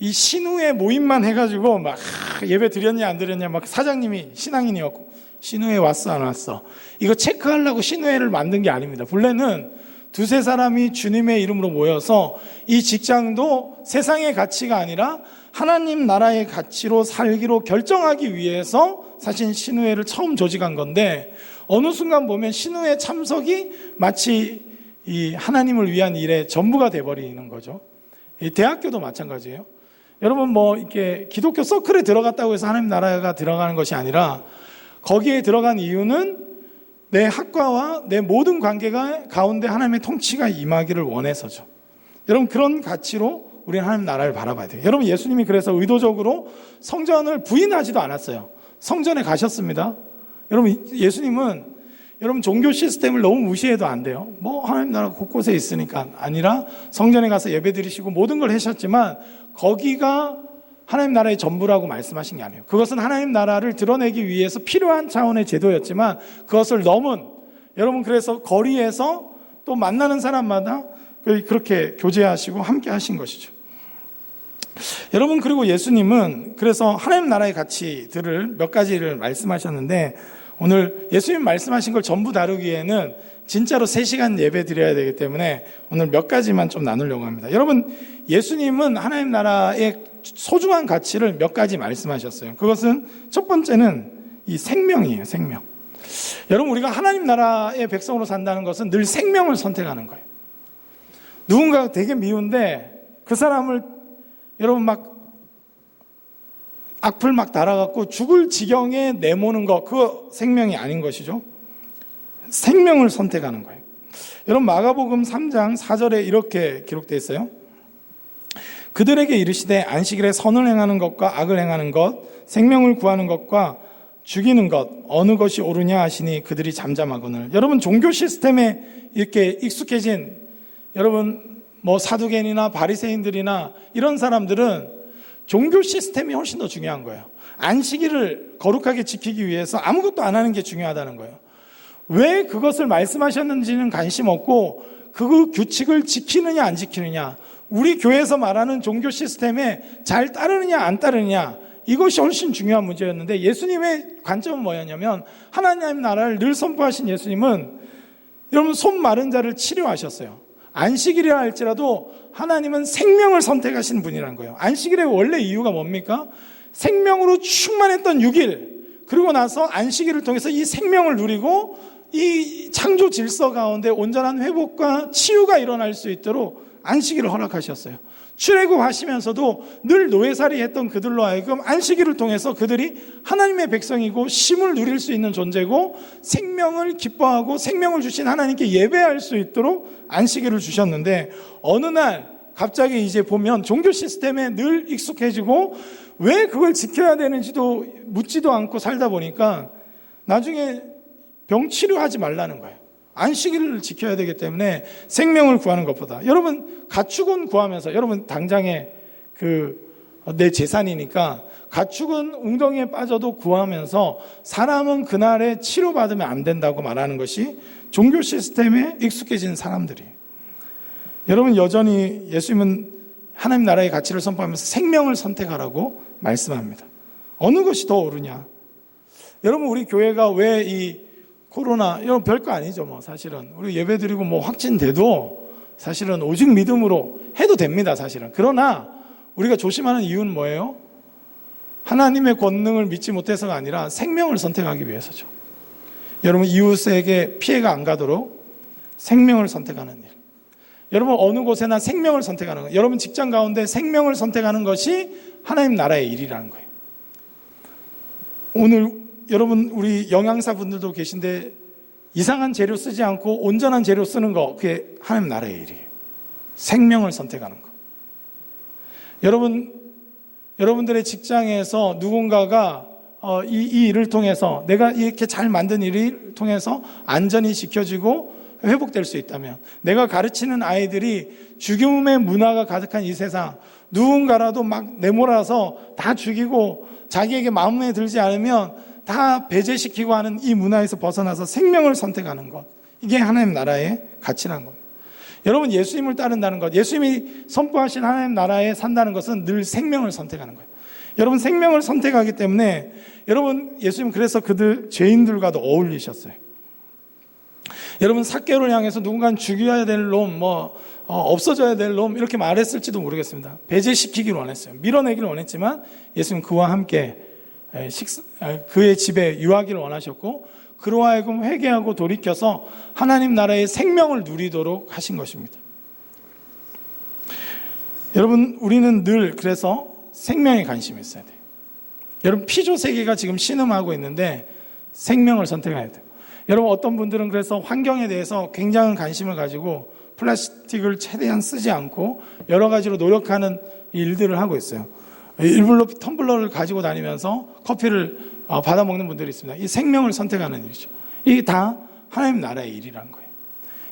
이 신우회 모임만 해가지고 막 예배 드렸냐 안 드렸냐 막 사장님이 신앙인이었고 신우회 왔어 안 왔어 이거 체크하려고 신우회를 만든 게 아닙니다. 본래는 두세 사람이 주님의 이름으로 모여서 이 직장도 세상의 가치가 아니라 하나님 나라의 가치로 살기로 결정하기 위해서 사실 신우회를 처음 조직한 건데, 어느 순간 보면 신우회 참석이 마치 이 하나님을 위한 일의 전부가 돼버리는 거죠. 이 대학교도 마찬가지예요. 여러분 뭐 이렇게 기독교 서클에 들어갔다고 해서 하나님 나라가 들어가는 것이 아니라, 거기에 들어간 이유는 내 학과와 내 모든 관계가 가운데 하나님의 통치가 임하기를 원해서죠. 여러분 그런 가치로 우리는 하나님 나라를 바라봐야 돼요. 여러분 예수님이 그래서 의도적으로 성전을 부인하지도 않았어요. 성전에 가셨습니다. 여러분 예수님은 여러분 종교 시스템을 너무 무시해도 안 돼요. 뭐 하나님 나라 곳곳에 있으니까 아니라 성전에 가서 예배 드리시고 모든 걸 하셨지만 거기가 하나님 나라의 전부라고 말씀하신 게 아니에요. 그것은 하나님 나라를 드러내기 위해서 필요한 차원의 제도였지만 그것을 넘은, 여러분 그래서 거리에서 또 만나는 사람마다 그렇게 교제하시고 함께 하신 것이죠. 여러분 그리고 예수님은 그래서 하나님 나라의 가치들을 몇 가지를 말씀하셨는데, 오늘 예수님 말씀하신 걸 전부 다루기에는 진짜로 3시간 예배 드려야 되기 때문에 오늘 몇 가지만 좀 나누려고 합니다. 여러분 예수님은 하나님 나라의 소중한 가치를 몇 가지 말씀하셨어요. 그것은 첫 번째는 이 생명이에요. 생명. 여러분 우리가 하나님 나라의 백성으로 산다는 것은 늘 생명을 선택하는 거예요. 누군가가 되게 미운데 그 사람을 여러분 막 악플 막 달아갖고 죽을 지경에 내모는 거, 그거 생명이 아닌 것이죠. 생명을 선택하는 거예요. 여러분 마가복음 3장 4절에 이렇게 기록되어 있어요. 그들에게 이르시되 안식일에 선을 행하는 것과 악을 행하는 것, 생명을 구하는 것과 죽이는 것 어느 것이 옳으냐 하시니 그들이 잠잠하거늘. 여러분 종교 시스템에 이렇게 익숙해진 여러분 뭐 사두개인이나 바리새인들이나 이런 사람들은 종교 시스템이 훨씬 더 중요한 거예요. 안식일을 거룩하게 지키기 위해서 아무것도 안 하는 게 중요하다는 거예요. 왜 그것을 말씀하셨는지는 관심 없고 그 규칙을 지키느냐 안 지키느냐, 우리 교회에서 말하는 종교 시스템에 잘 따르느냐 안 따르느냐, 이것이 훨씬 중요한 문제였는데, 예수님의 관점은 뭐였냐면 하나님 나라를 늘 선포하신 예수님은 여러분 손 마른 자를 치료하셨어요. 안식일이라 할지라도 하나님은 생명을 선택하신 분이라는 거예요. 안식일의 원래 이유가 뭡니까? 생명으로 충만했던 6일, 그리고 나서 안식일을 통해서 이 생명을 누리고 이 창조 질서 가운데 온전한 회복과 치유가 일어날 수 있도록 안식일을 허락하셨어요. 출애굽하시면서도 늘 노예살이 했던 그들로 하여금 안식일을 통해서 그들이 하나님의 백성이고 쉼을 누릴 수 있는 존재고 생명을 기뻐하고 생명을 주신 하나님께 예배할 수 있도록 안식일을 주셨는데, 어느 날 갑자기 이제 보면 종교 시스템에 늘 익숙해지고 왜 그걸 지켜야 되는지도 묻지도 않고 살다 보니까 나중에 병 치료하지 말라는 거예요. 안식일을 지켜야 되기 때문에 생명을 구하는 것보다, 여러분 가축은 구하면서, 여러분 당장에 내 재산이니까 가축은 웅덩이에 빠져도 구하면서 사람은 그날에 치료받으면 안 된다고 말하는 것이 종교 시스템에 익숙해진 사람들이에요. 여러분 여전히 예수님은 하나님 나라의 가치를 선포하면서 생명을 선택하라고 말씀합니다. 어느 것이 더 옳으냐? 여러분 우리 교회가 왜 이 코로나, 여러분 별거 아니죠. 뭐 사실은 우리 예배드리고 뭐 확진돼도 사실은 오직 믿음으로 해도 됩니다. 사실은. 그러나 우리가 조심하는 이유는 뭐예요? 하나님의 권능을 믿지 못해서가 아니라 생명을 선택하기 위해서죠. 여러분 이웃에게 피해가 안 가도록 생명을 선택하는 일. 여러분 어느 곳에나 생명을 선택하는 것. 여러분 직장 가운데 생명을 선택하는 것이 하나님 나라의 일이라는 거예요. 오늘 여러분 우리 영양사 분들도 계신데 이상한 재료 쓰지 않고 온전한 재료 쓰는 거, 그게 하나님 나라의 일이에요. 생명을 선택하는 거. 여러분들의 직장에서 누군가가 이 일을 통해서, 내가 이렇게 잘 만든 일을 통해서 안전이 지켜지고 회복될 수 있다면, 내가 가르치는 아이들이 죽음의 문화가 가득한 이 세상, 누군가라도 막 내몰아서 다 죽이고 자기에게 마음에 들지 않으면 다 배제시키고 하는 이 문화에서 벗어나서 생명을 선택하는 것, 이게 하나님 나라의 가치라는 겁니다. 여러분, 예수님을 따른다는 것, 예수님이 선포하신 하나님 나라에 산다는 것은 늘 생명을 선택하는 거예요. 여러분, 생명을 선택하기 때문에 여러분, 예수님 그래서 그들 죄인들과도 어울리셨어요. 여러분, 삭개오를 향해서 누군가는 죽여야 될 놈, 없어져야 될 놈, 이렇게 말했을지도 모르겠습니다. 배제시키기를 원했어요. 밀어내기를 원했지만 예수님 그와 함께 그의 집에 유하기를 원하셨고, 그로 하여금 회개하고 돌이켜서 하나님 나라의 생명을 누리도록 하신 것입니다. 여러분, 우리는 늘 그래서 생명에 관심이 있어야 돼요. 여러분, 피조 세계가 지금 신음하고 있는데 생명을 선택해야 돼요. 여러분, 어떤 분들은 그래서 환경에 대해서 굉장한 관심을 가지고 플라스틱을 최대한 쓰지 않고 여러 가지로 노력하는 일들을 하고 있어요. 일부러 텀블러를 가지고 다니면서 커피를 받아 먹는 분들이 있습니다. 이 생명을 선택하는 일이죠. 이게 다 하나님 나라의 일이라는 거예요.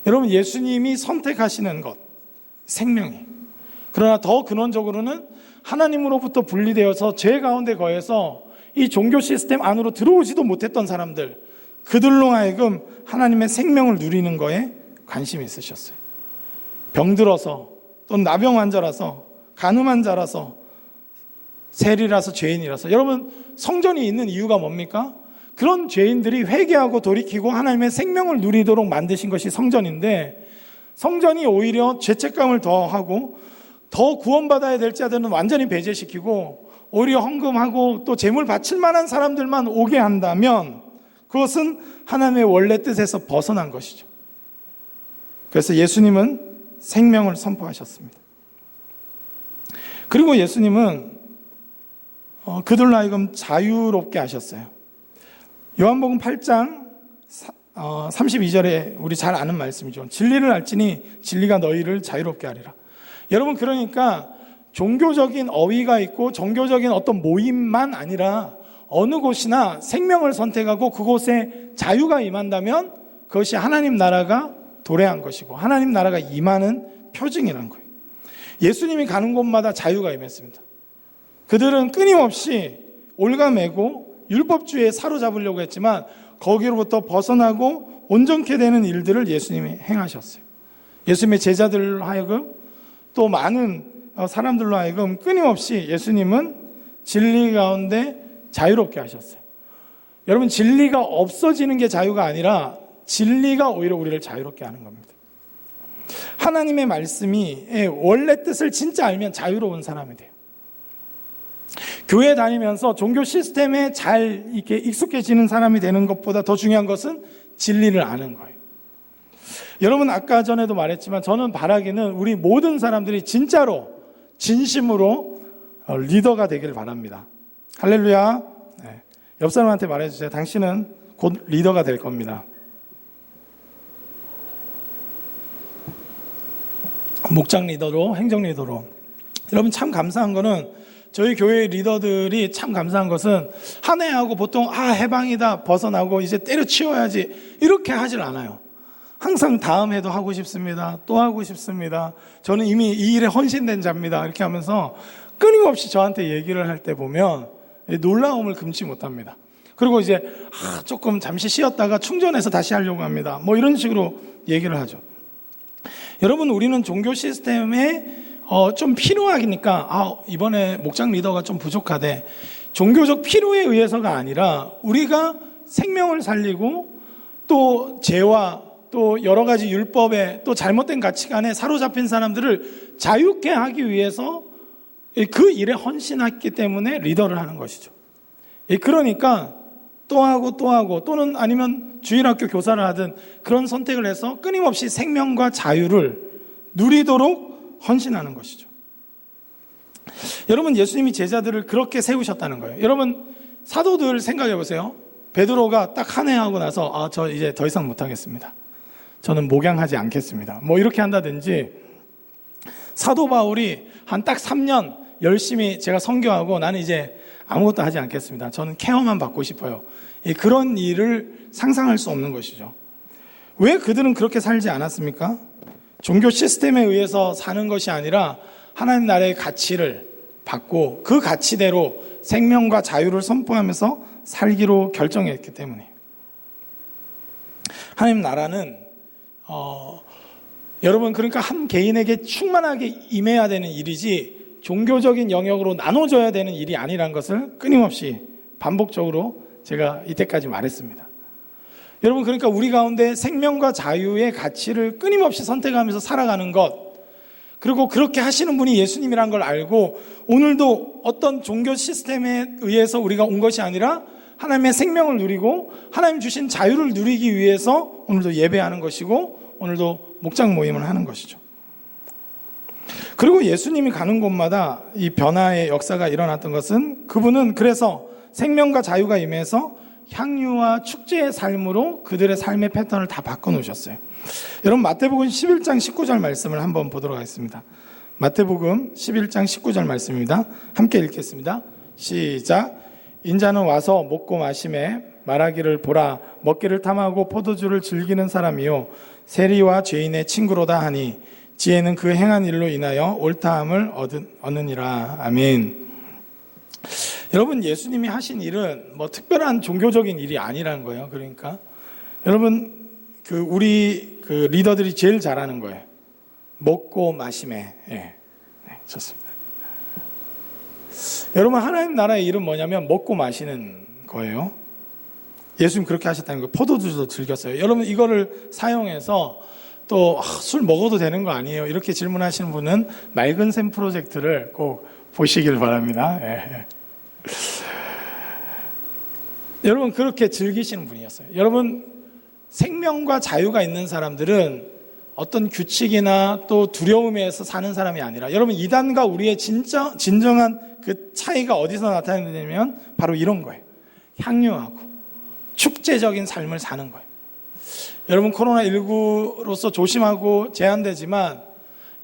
여러분, 예수님이 선택하시는 것, 생명이. 그러나 더 근원적으로는 하나님으로부터 분리되어서 죄 가운데 거해서 이 종교 시스템 안으로 들어오지도 못했던 사람들, 그들로 하여금 하나님의 생명을 누리는 거에 관심이 있으셨어요. 병들어서, 또는 나병 환자라서, 간음한 자라서, 세리라서, 죄인이라서. 여러분, 성전이 있는 이유가 뭡니까? 그런 죄인들이 회개하고 돌이키고 하나님의 생명을 누리도록 만드신 것이 성전인데, 성전이 오히려 죄책감을 더하고 더 구원받아야 될 자들은 완전히 배제시키고 오히려 헌금하고 또 재물 바칠 만한 사람들만 오게 한다면 그것은 하나님의 원래 뜻에서 벗어난 것이죠. 그래서 예수님은 생명을 선포하셨습니다. 그리고 예수님은 그들로 하여금 자유롭게 하셨어요. 요한복음 8장 32절에 우리 잘 아는 말씀이죠. 진리를 알지니 진리가 너희를 자유롭게 하리라. 여러분, 그러니까 종교적인 어휘가 있고 종교적인 어떤 모임만 아니라 어느 곳이나 생명을 선택하고 그곳에 자유가 임한다면 그것이 하나님 나라가 도래한 것이고 하나님 나라가 임하는 표징이라는 거예요. 예수님이 가는 곳마다 자유가 임했습니다. 그들은 끊임없이 올가매고 율법주의에 사로잡으려고 했지만 거기로부터 벗어나고 온전케 되는 일들을 예수님이 행하셨어요. 예수님의 제자들로 하여금 또 많은 사람들로 하여금 끊임없이 예수님은 진리 가운데 자유롭게 하셨어요. 여러분, 진리가 없어지는 게 자유가 아니라 진리가 오히려 우리를 자유롭게 하는 겁니다. 하나님의 말씀이 원래 뜻을 진짜 알면 자유로운 사람이 돼요. 교회 다니면서 종교 시스템에 잘 이렇게 익숙해지는 사람이 되는 것보다 더 중요한 것은 진리를 아는 거예요. 여러분, 아까 전에도 말했지만 저는 바라기는 우리 모든 사람들이 진짜로 진심으로 리더가 되길 바랍니다. 할렐루야. 네. 옆 사람한테 말해주세요. 당신은 곧 리더가 될 겁니다. 목장 리더로, 행정 리더로. 여러분, 참 감사한 거는 저희 교회 리더들이 참 감사한 것은 한 해 하고 보통 해방이다, 벗어나고 이제 때려치워야지 이렇게 하질 않아요. 항상 다음 해도 하고 싶습니다. 또 하고 싶습니다. 저는 이미 이 일에 헌신된 자입니다. 이렇게 하면서 끊임없이 저한테 얘기를 할 때 보면 놀라움을 금치 못합니다. 그리고 이제 조금 잠시 쉬었다가 충전해서 다시 하려고 합니다. 뭐 이런 식으로 얘기를 하죠. 여러분, 우리는 종교 시스템에 좀 필요하니까 이번에 목장 리더가 좀 부족하대. 종교적 필요에 의해서가 아니라 우리가 생명을 살리고 또 죄와 또 여러 가지 율법에 또 잘못된 가치관에 사로잡힌 사람들을 자유케 하기 위해서 그 일에 헌신했기 때문에 리더를 하는 것이죠. 그러니까 또 하고 또는 아니면 주일학교 교사를 하든 그런 선택을 해서 끊임없이 생명과 자유를 누리도록 헌신하는 것이죠. 여러분, 예수님이 제자들을 그렇게 세우셨다는 거예요. 여러분, 사도들 생각해 보세요. 베드로가 딱 한 해 하고 나서 저 이제 더 이상 못하겠습니다. 저는 목양하지 않겠습니다. 뭐 이렇게 한다든지, 사도 바울이 한 딱 3년 열심히 제가 선교하고 나는 이제 아무것도 하지 않겠습니다. 저는 케어만 받고 싶어요. 그런 일을 상상할 수 없는 것이죠. 왜 그들은 그렇게 살지 않았습니까? 종교 시스템에 의해서 사는 것이 아니라 하나님 나라의 가치를 받고 그 가치대로 생명과 자유를 선포하면서 살기로 결정했기 때문에. 하나님 나라는 여러분 그러니까 한 개인에게 충만하게 임해야 되는 일이지 종교적인 영역으로 나눠져야 되는 일이 아니라는 것을 끊임없이 반복적으로 제가 이때까지 말했습니다. 여러분 그러니까 우리 가운데 생명과 자유의 가치를 끊임없이 선택하면서 살아가는 것, 그리고 그렇게 하시는 분이 예수님이란 걸 알고 오늘도 어떤 종교 시스템에 의해서 우리가 온 것이 아니라 하나님의 생명을 누리고 하나님 주신 자유를 누리기 위해서 오늘도 예배하는 것이고 오늘도 목장 모임을 하는 것이죠. 그리고 예수님이 가는 곳마다 이 변화의 역사가 일어났던 것은 그분은 그래서 생명과 자유가 임해서 향유와 축제의 삶으로 그들의 삶의 패턴을 다 바꿔놓으셨어요. 여러분 마태복음 11장 19절 말씀을 한번 보도록 하겠습니다. 마태복음 11장 19절 말씀입니다. 함께 읽겠습니다. 시작. 인자는 와서 먹고 마시매 말하기를 보라 먹기를 탐하고 포도주를 즐기는 사람이요 세리와 죄인의 친구로다 하니 지혜는 그 행한 일로 인하여 옳다함을 얻으니라. 아멘. 여러분 예수님이 하신 일은 뭐 특별한 종교적인 일이 아니라는 거예요. 그러니까 여러분 우리 리더들이 제일 잘하는 거예요. 먹고 마시매. 네, 좋습니다. 여러분 하나님 나라의 일은 뭐냐면 먹고 마시는 거예요. 예수님 그렇게 하셨다는 거예요. 포도주도 즐겼어요. 여러분 이거를 사용해서 또 술 먹어도 되는 거 아니에요? 이렇게 질문하시는 분은 맑은 샘 프로젝트를 꼭 보시길 바랍니다. 네. 여러분 그렇게 즐기시는 분이었어요. 여러분 생명과 자유가 있는 사람들은 어떤 규칙이나 또 두려움에서 사는 사람이 아니라 여러분 이단과 우리의 진정한 그 차이가 어디서 나타나냐면 바로 이런 거예요. 향유하고 축제적인 삶을 사는 거예요. 여러분 코로나19로서 조심하고 제한되지만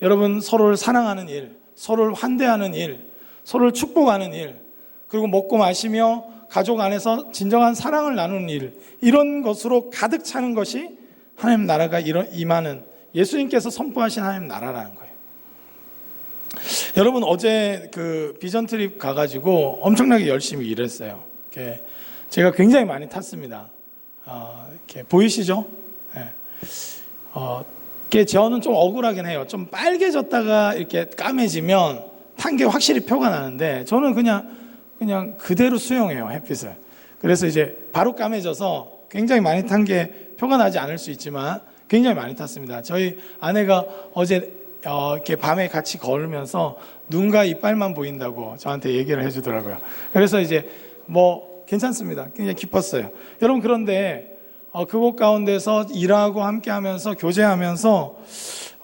여러분 서로를 사랑하는 일, 서로를 환대하는 일, 서로를 축복하는 일, 그리고 먹고 마시며 가족 안에서 진정한 사랑을 나누는 일, 이런 것으로 가득 차는 것이 하나님 나라가 임하는 예수님께서 선포하신 하나님 나라라는 거예요. 여러분 어제 비전 트립 가가지고 엄청나게 열심히 일했어요. 제가 굉장히 많이 탔습니다. 이렇게 보이시죠? 네. 저는 좀 억울하긴 해요. 좀 빨개졌다가 이렇게 까매지면 탄 게 확실히 표가 나는데 저는 그냥 그대로 수용해요, 햇빛을. 그래서 이제 바로 까매져서 굉장히 많이 탄 게 표가 나지 않을 수 있지만 굉장히 많이 탔습니다. 저희 아내가 어제 이렇게 밤에 같이 걸으면서 눈과 이빨만 보인다고 저한테 얘기를 해주더라고요. 그래서 이제 뭐 괜찮습니다. 굉장히 기뻤어요. 여러분 그런데 그곳 가운데서 일하고 함께하면서 교제하면서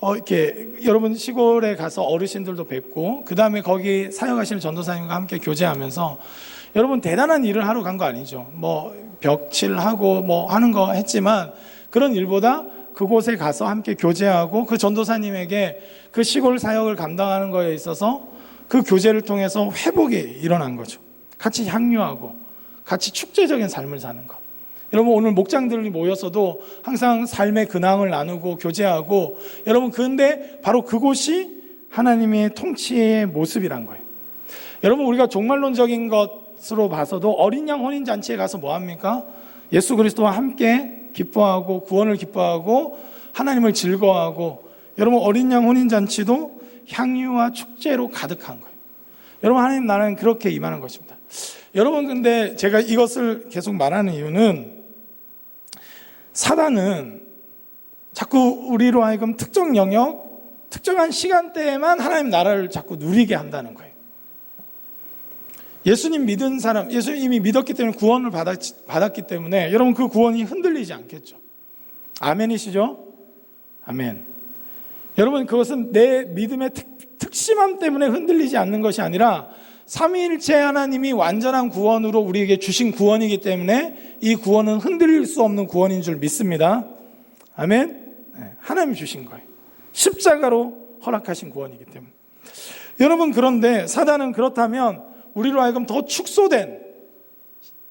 이렇게 여러분 시골에 가서 어르신들도 뵙고 그 다음에 거기 사역하시는 전도사님과 함께 교제하면서 여러분 대단한 일을 하러 간 거 아니죠. 뭐 벽칠하고 뭐 하는 거 했지만 그런 일보다 그곳에 가서 함께 교제하고 그 전도사님에게 그 시골 사역을 감당하는 거에 있어서 그 교제를 통해서 회복이 일어난 거죠. 같이 향유하고 같이 축제적인 삶을 사는 것. 여러분 오늘 목장들이 모여서도 항상 삶의 근황을 나누고 교제하고 여러분 근데 바로 그곳이 하나님의 통치의 모습이란 거예요. 여러분 우리가 종말론적인 것으로 봐서도 어린 양 혼인잔치에 가서 뭐합니까? 예수 그리스도와 함께 기뻐하고 구원을 기뻐하고 하나님을 즐거워하고 여러분 어린 양 혼인잔치도 향유와 축제로 가득한 거예요. 여러분 하나님 나라는 그렇게 임하는 것입니다. 여러분 근데 제가 이것을 계속 말하는 이유는 사단은 자꾸 우리로 하여금 특정 영역, 특정한 시간대에만 하나님 나라를 자꾸 누리게 한다는 거예요. 예수님 믿은 사람, 예수님이 믿었기 때문에 구원을 받았기 때문에 여러분 그 구원이 흔들리지 않겠죠. 아멘이시죠? 아멘. 여러분 그것은 내 믿음의 특심함 때문에 흔들리지 않는 것이 아니라 삼위일체 하나님이 완전한 구원으로 우리에게 주신 구원이기 때문에 이 구원은 흔들릴 수 없는 구원인 줄 믿습니다. 아멘. 하나님이 주신 거예요. 십자가로 허락하신 구원이기 때문에. 여러분 그런데 사단은 그렇다면 우리로 하여금 더 축소된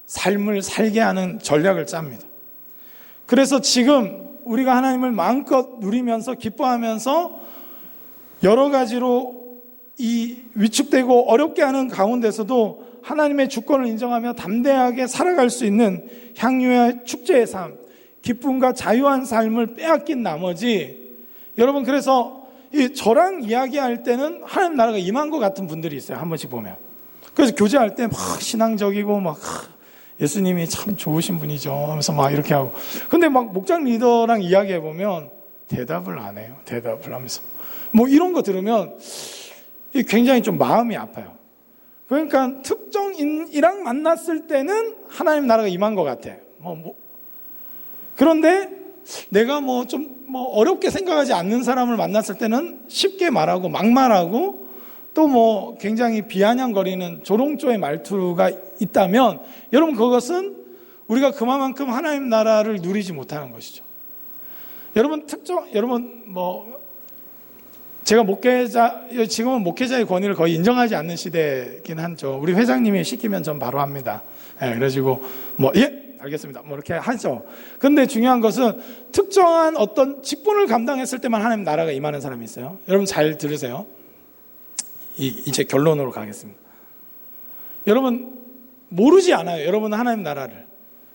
삶을 살게 하는 전략을 짭니다. 그래서 지금 우리가 하나님을 마음껏 누리면서 기뻐하면서 여러 가지로 이 위축되고 어렵게 하는 가운데서도 하나님의 주권을 인정하며 담대하게 살아갈 수 있는 향유의 축제의 삶, 기쁨과 자유한 삶을 빼앗긴 나머지, 여러분, 그래서 저랑 이야기할 때는 하나님 나라가 임한 것 같은 분들이 있어요. 한 번씩 보면. 그래서 교제할 때 막 신앙적이고 막 예수님이 참 좋으신 분이죠 하면서 막 이렇게 하고, 근데 막 목장 리더랑 이야기해 보면 대답을 안 해요. 대답을 하면서 뭐 이런 거 들으면 굉장히 좀 마음이 아파요. 그러니까 특정인이랑 만났을 때는 하나님 나라가 임한 것 같아. 그런데 내가 좀 어렵게 생각하지 않는 사람을 만났을 때는 쉽게 말하고 막말하고 또 굉장히 비아냥거리는 조롱조의 말투가 있다면, 여러분, 그것은 우리가 그만큼 하나님 나라를 누리지 못하는 것이죠. 여러분, 제가 지금은 목회자의 권위를 거의 인정하지 않는 시대이긴 한죠. 우리 회장님이 시키면 전 바로 합니다. 그래가지고 알겠습니다. 이렇게 하죠. 근데 중요한 것은 특정한 어떤 직분을 감당했을 때만 하나님 나라가 임하는 사람이 있어요. 여러분 잘 들으세요. 이제 결론으로 가겠습니다. 여러분 모르지 않아요. 여러분 하나님 나라를.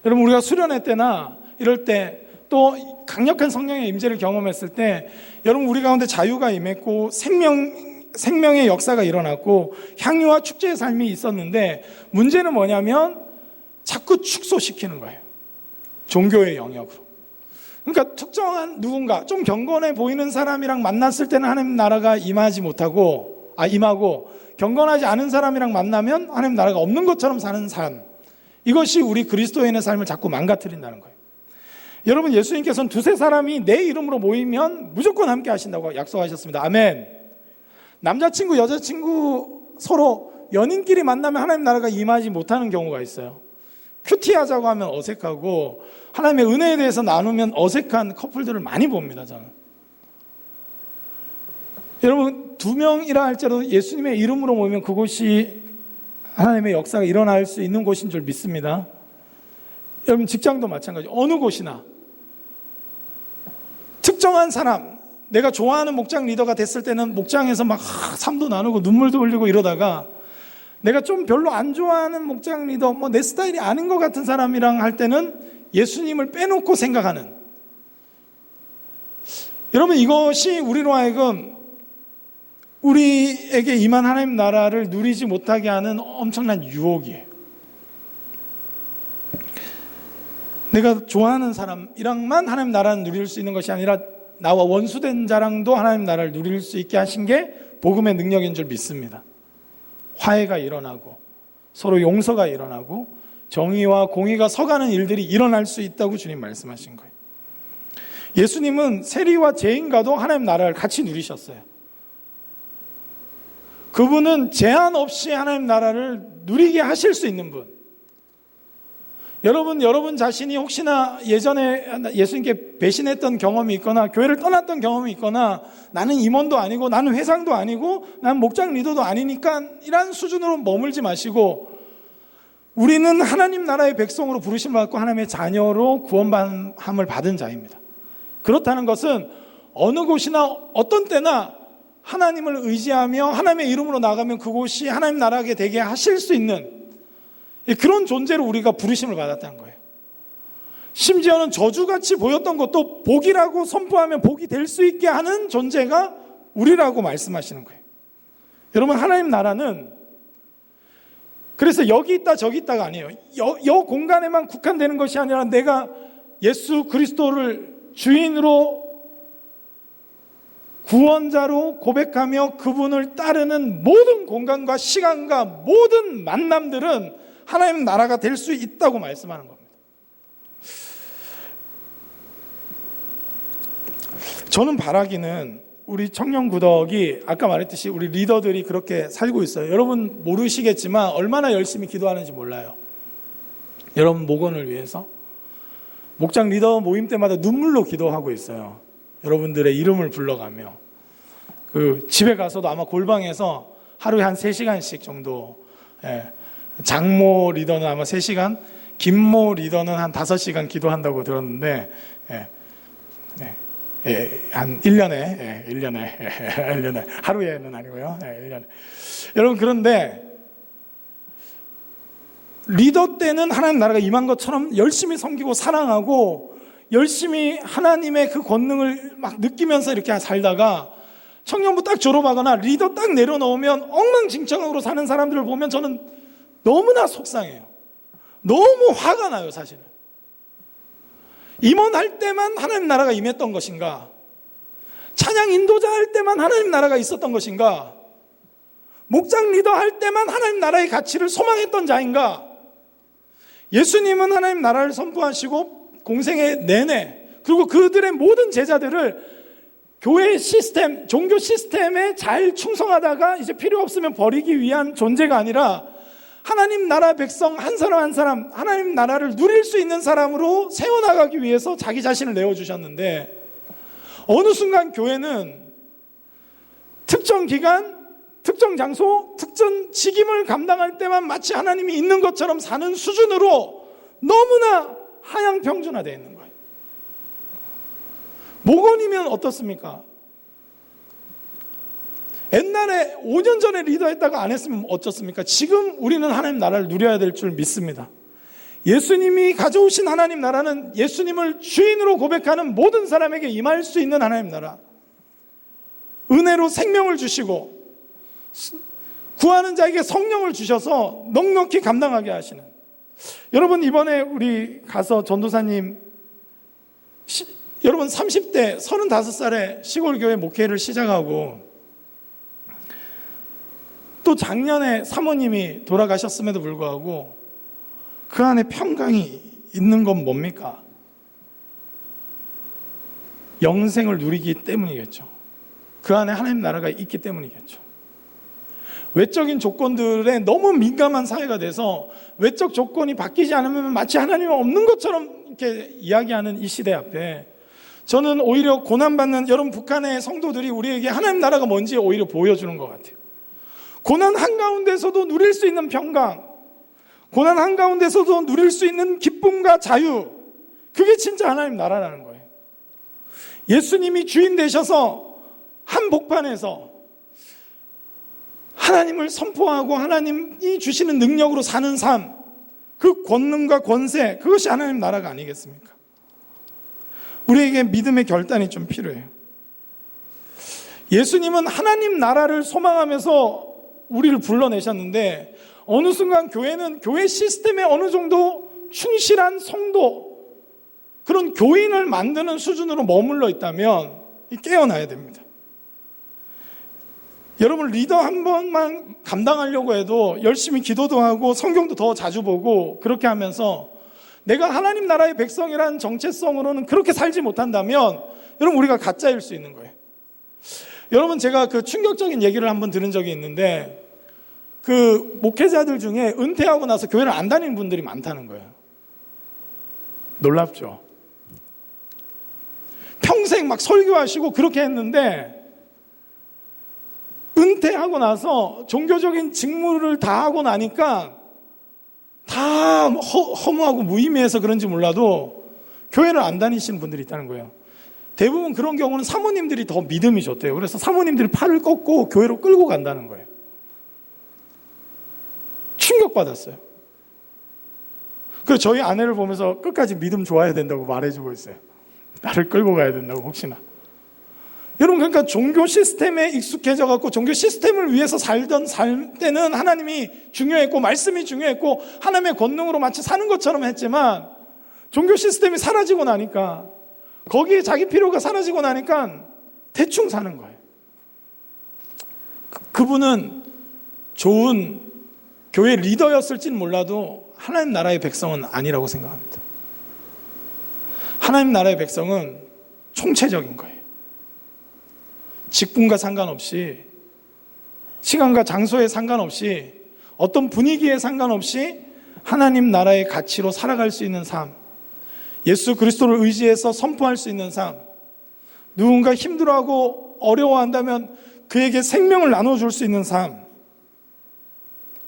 여러분 우리가 수련회 때나 이럴 때 또 강력한 성령의 임재를 경험했을 때 여러분 우리 가운데 자유가 임했고 생명의 역사가 일어났고 향유와 축제의 삶이 있었는데, 문제는 뭐냐면 자꾸 축소시키는 거예요. 종교의 영역으로. 그러니까 특정한 누군가 좀 경건해 보이는 사람이랑 만났을 때는 하나님 나라가 임하고 경건하지 않은 사람이랑 만나면 하나님 나라가 없는 것처럼 사는 삶, 이것이 우리 그리스도인의 삶을 자꾸 망가뜨린다는 거예요. 여러분 예수님께서는 두세 사람이 내 이름으로 모이면 무조건 함께 하신다고 약속하셨습니다. 아멘. 남자친구 여자친구 서로 연인끼리 만나면 하나님 나라가 임하지 못하는 경우가 있어요. 큐티하자고 하면 어색하고 하나님의 은혜에 대해서 나누면 어색한 커플들을 많이 봅니다. 저는. 여러분 2명이라 할지라도 예수님의 이름으로 모이면 그곳이 하나님의 역사가 일어날 수 있는 곳인 줄 믿습니다. 여러분 직장도 마찬가지. 어느 곳이나 특정한 사람, 내가 좋아하는 목장 리더가 됐을 때는 목장에서 막 삶도 나누고 눈물도 흘리고 이러다가, 내가 좀 별로 안 좋아하는 목장 리더, 내 스타일이 아닌 것 같은 사람이랑 할 때는 예수님을 빼놓고 생각하는, 여러분 이것이 우리로 하여금 우리에게 임한 하나님 나라를 누리지 못하게 하는 엄청난 유혹이에요. 내가 좋아하는 사람이랑만 하나님 나라를 누릴 수 있는 것이 아니라 나와 원수된 자랑도 하나님 나라를 누릴 수 있게 하신 게 복음의 능력인 줄 믿습니다. 화해가 일어나고 서로 용서가 일어나고 정의와 공의가 서가는 일들이 일어날 수 있다고 주님 말씀하신 거예요. 예수님은 세리와 죄인과도 하나님 나라를 같이 누리셨어요. 그분은 제한 없이 하나님 나라를 누리게 하실 수 있는 분. 여러분 자신이 혹시나 예전에 예수님께 배신했던 경험이 있거나 교회를 떠났던 경험이 있거나 나는 임원도 아니고 나는 회장도 아니고 나는 목장 리더도 아니니까 이런 수준으로 머물지 마시고, 우리는 하나님 나라의 백성으로 부르심을 받고 하나님의 자녀로 구원함을 받은 자입니다. 그렇다는 것은 어느 곳이나 어떤 때나 하나님을 의지하며 하나님의 이름으로 나가면 그곳이 하나님 나라가 되게 하실 수 있는 그런 존재로 우리가 부르심을 받았다는 거예요. 심지어는 저주같이 보였던 것도 복이라고 선포하면 복이 될 수 있게 하는 존재가 우리라고 말씀하시는 거예요. 여러분 하나님 나라는 그래서 여기 있다 저기 있다가 아니에요. 여 공간에만 국한되는 것이 아니라 내가 예수 그리스도를 주인으로 구원자로 고백하며 그분을 따르는 모든 공간과 시간과 모든 만남들은 하나님 나라가 될 수 있다고 말씀하는 겁니다. 저는 바라기는 우리 청년구덕이 아까 말했듯이 우리 리더들이 그렇게 살고 있어요. 여러분 모르시겠지만 얼마나 열심히 기도하는지 몰라요. 여러분 목원을 위해서 목장 리더 모임 때마다 눈물로 기도하고 있어요. 여러분들의 이름을 불러가며 집에 가서도 아마 골방에서 하루에 한 3시간씩 정도, 장모 리더는 아마 3시간, 김모 리더는 한 5시간 기도한다고 들었는데, 네. 예, 한 1년에 1년에 하루에는 아니고요. 1년에. 여러분, 그런데 리더 때는 하나님 나라가 임한 것처럼 열심히 섬기고 사랑하고 열심히 하나님의 그 권능을 막 느끼면서 이렇게 살다가 청년부 딱 졸업하거나 리더 딱 내려놓으면 엉망진창으로 사는 사람들을 보면 저는 너무나 속상해요. 너무 화가 나요, 사실은. 임원할 때만 하나님 나라가 임했던 것인가? 찬양 인도자 할 때만 하나님 나라가 있었던 것인가? 목장 리더 할 때만 하나님 나라의 가치를 소망했던 자인가? 예수님은 하나님 나라를 선포하시고 공생의 내내, 그리고 그들의 모든 제자들을 교회 시스템, 종교 시스템에 잘 충성하다가 이제 필요 없으면 버리기 위한 존재가 아니라 하나님 나라 백성 한 사람 한 사람, 하나님 나라를 누릴 수 있는 사람으로 세워나가기 위해서 자기 자신을 내어주셨는데, 어느 순간 교회는 특정 기간, 특정 장소, 특정 직임을 감당할 때만 마치 하나님이 있는 것처럼 사는 수준으로 너무나 하향평준화되어 있는 거예요. 목원이면 어떻습니까? 옛날에 5년 전에 리더했다가 안 했으면 어쩌습니까? 지금 우리는 하나님 나라를 누려야 될 줄 믿습니다. 예수님이 가져오신 하나님 나라는 예수님을 주인으로 고백하는 모든 사람에게 임할 수 있는 하나님 나라. 은혜로 생명을 주시고 구하는 자에게 성령을 주셔서 넉넉히 감당하게 하시는. 여러분, 이번에 우리 가서 전도사님 여러분 30대 35살에 시골교회 목회를 시작하고 또 작년에 사모님이 돌아가셨음에도 불구하고 그 안에 평강이 있는 건 뭡니까? 영생을 누리기 때문이겠죠. 그 안에 하나님 나라가 있기 때문이겠죠. 외적인 조건들에 너무 민감한 사회가 돼서 외적 조건이 바뀌지 않으면 마치 하나님은 없는 것처럼 이렇게 이야기하는 이 시대 앞에 저는 오히려 고난받는 여러분 북한의 성도들이 우리에게 하나님 나라가 뭔지 오히려 보여주는 것 같아요. 고난 한가운데서도 누릴 수 있는 평강, 고난 한가운데서도 누릴 수 있는 기쁨과 자유, 그게 진짜 하나님 나라라는 거예요. 예수님이 주인 되셔서 한복판에서 하나님을 선포하고 하나님이 주시는 능력으로 사는 삶, 그 권능과 권세, 그것이 하나님 나라가 아니겠습니까? 우리에게 믿음의 결단이 좀 필요해요. 예수님은 하나님 나라를 소망하면서 우리를 불러내셨는데 어느 순간 교회는 교회 시스템에 어느 정도 충실한 성도, 그런 교인을 만드는 수준으로 머물러 있다면 깨어나야 됩니다. 여러분, 리더 한 번만 감당하려고 해도 열심히 기도도 하고 성경도 더 자주 보고 그렇게 하면서 내가 하나님 나라의 백성이라는 정체성으로는 그렇게 살지 못한다면 여러분, 우리가 가짜일 수 있는 거예요. 여러분, 제가 그 충격적인 얘기를 한번 들은 적이 있는데 그 목회자들 중에 은퇴하고 나서 교회를 안 다니는 분들이 많다는 거예요. 놀랍죠? 평생 막 설교하시고 그렇게 했는데 은퇴하고 나서 종교적인 직무를 다 하고 나니까 다 허무하고 무의미해서 그런지 몰라도 교회를 안 다니시는 분들이 있다는 거예요. 대부분 그런 경우는 사모님들이 더 믿음이 좋대요. 그래서 사모님들이 팔을 꺾고 교회로 끌고 간다는 거예요. 충격받았어요. 그래서 저희 아내를 보면서 끝까지 믿음 좋아야 된다고 말해주고 있어요. 나를 끌고 가야 된다고, 혹시나. 여러분, 그러니까 종교 시스템에 익숙해져 갖고 종교 시스템을 위해서 살던 삶 때는 하나님이 중요했고 말씀이 중요했고 하나님의 권능으로 마치 사는 것처럼 했지만 종교 시스템이 사라지고 나니까, 거기에 자기 필요가 사라지고 나니까 대충 사는 거예요. 그분은 좋은 교회 리더였을지는 몰라도 하나님 나라의 백성은 아니라고 생각합니다. 하나님 나라의 백성은 총체적인 거예요. 직분과 상관없이, 시간과 장소에 상관없이, 어떤 분위기에 상관없이 하나님 나라의 가치로 살아갈 수 있는 삶, 예수 그리스도를 의지해서 선포할 수 있는 삶, 누군가 힘들어하고 어려워한다면 그에게 생명을 나눠줄 수 있는 삶,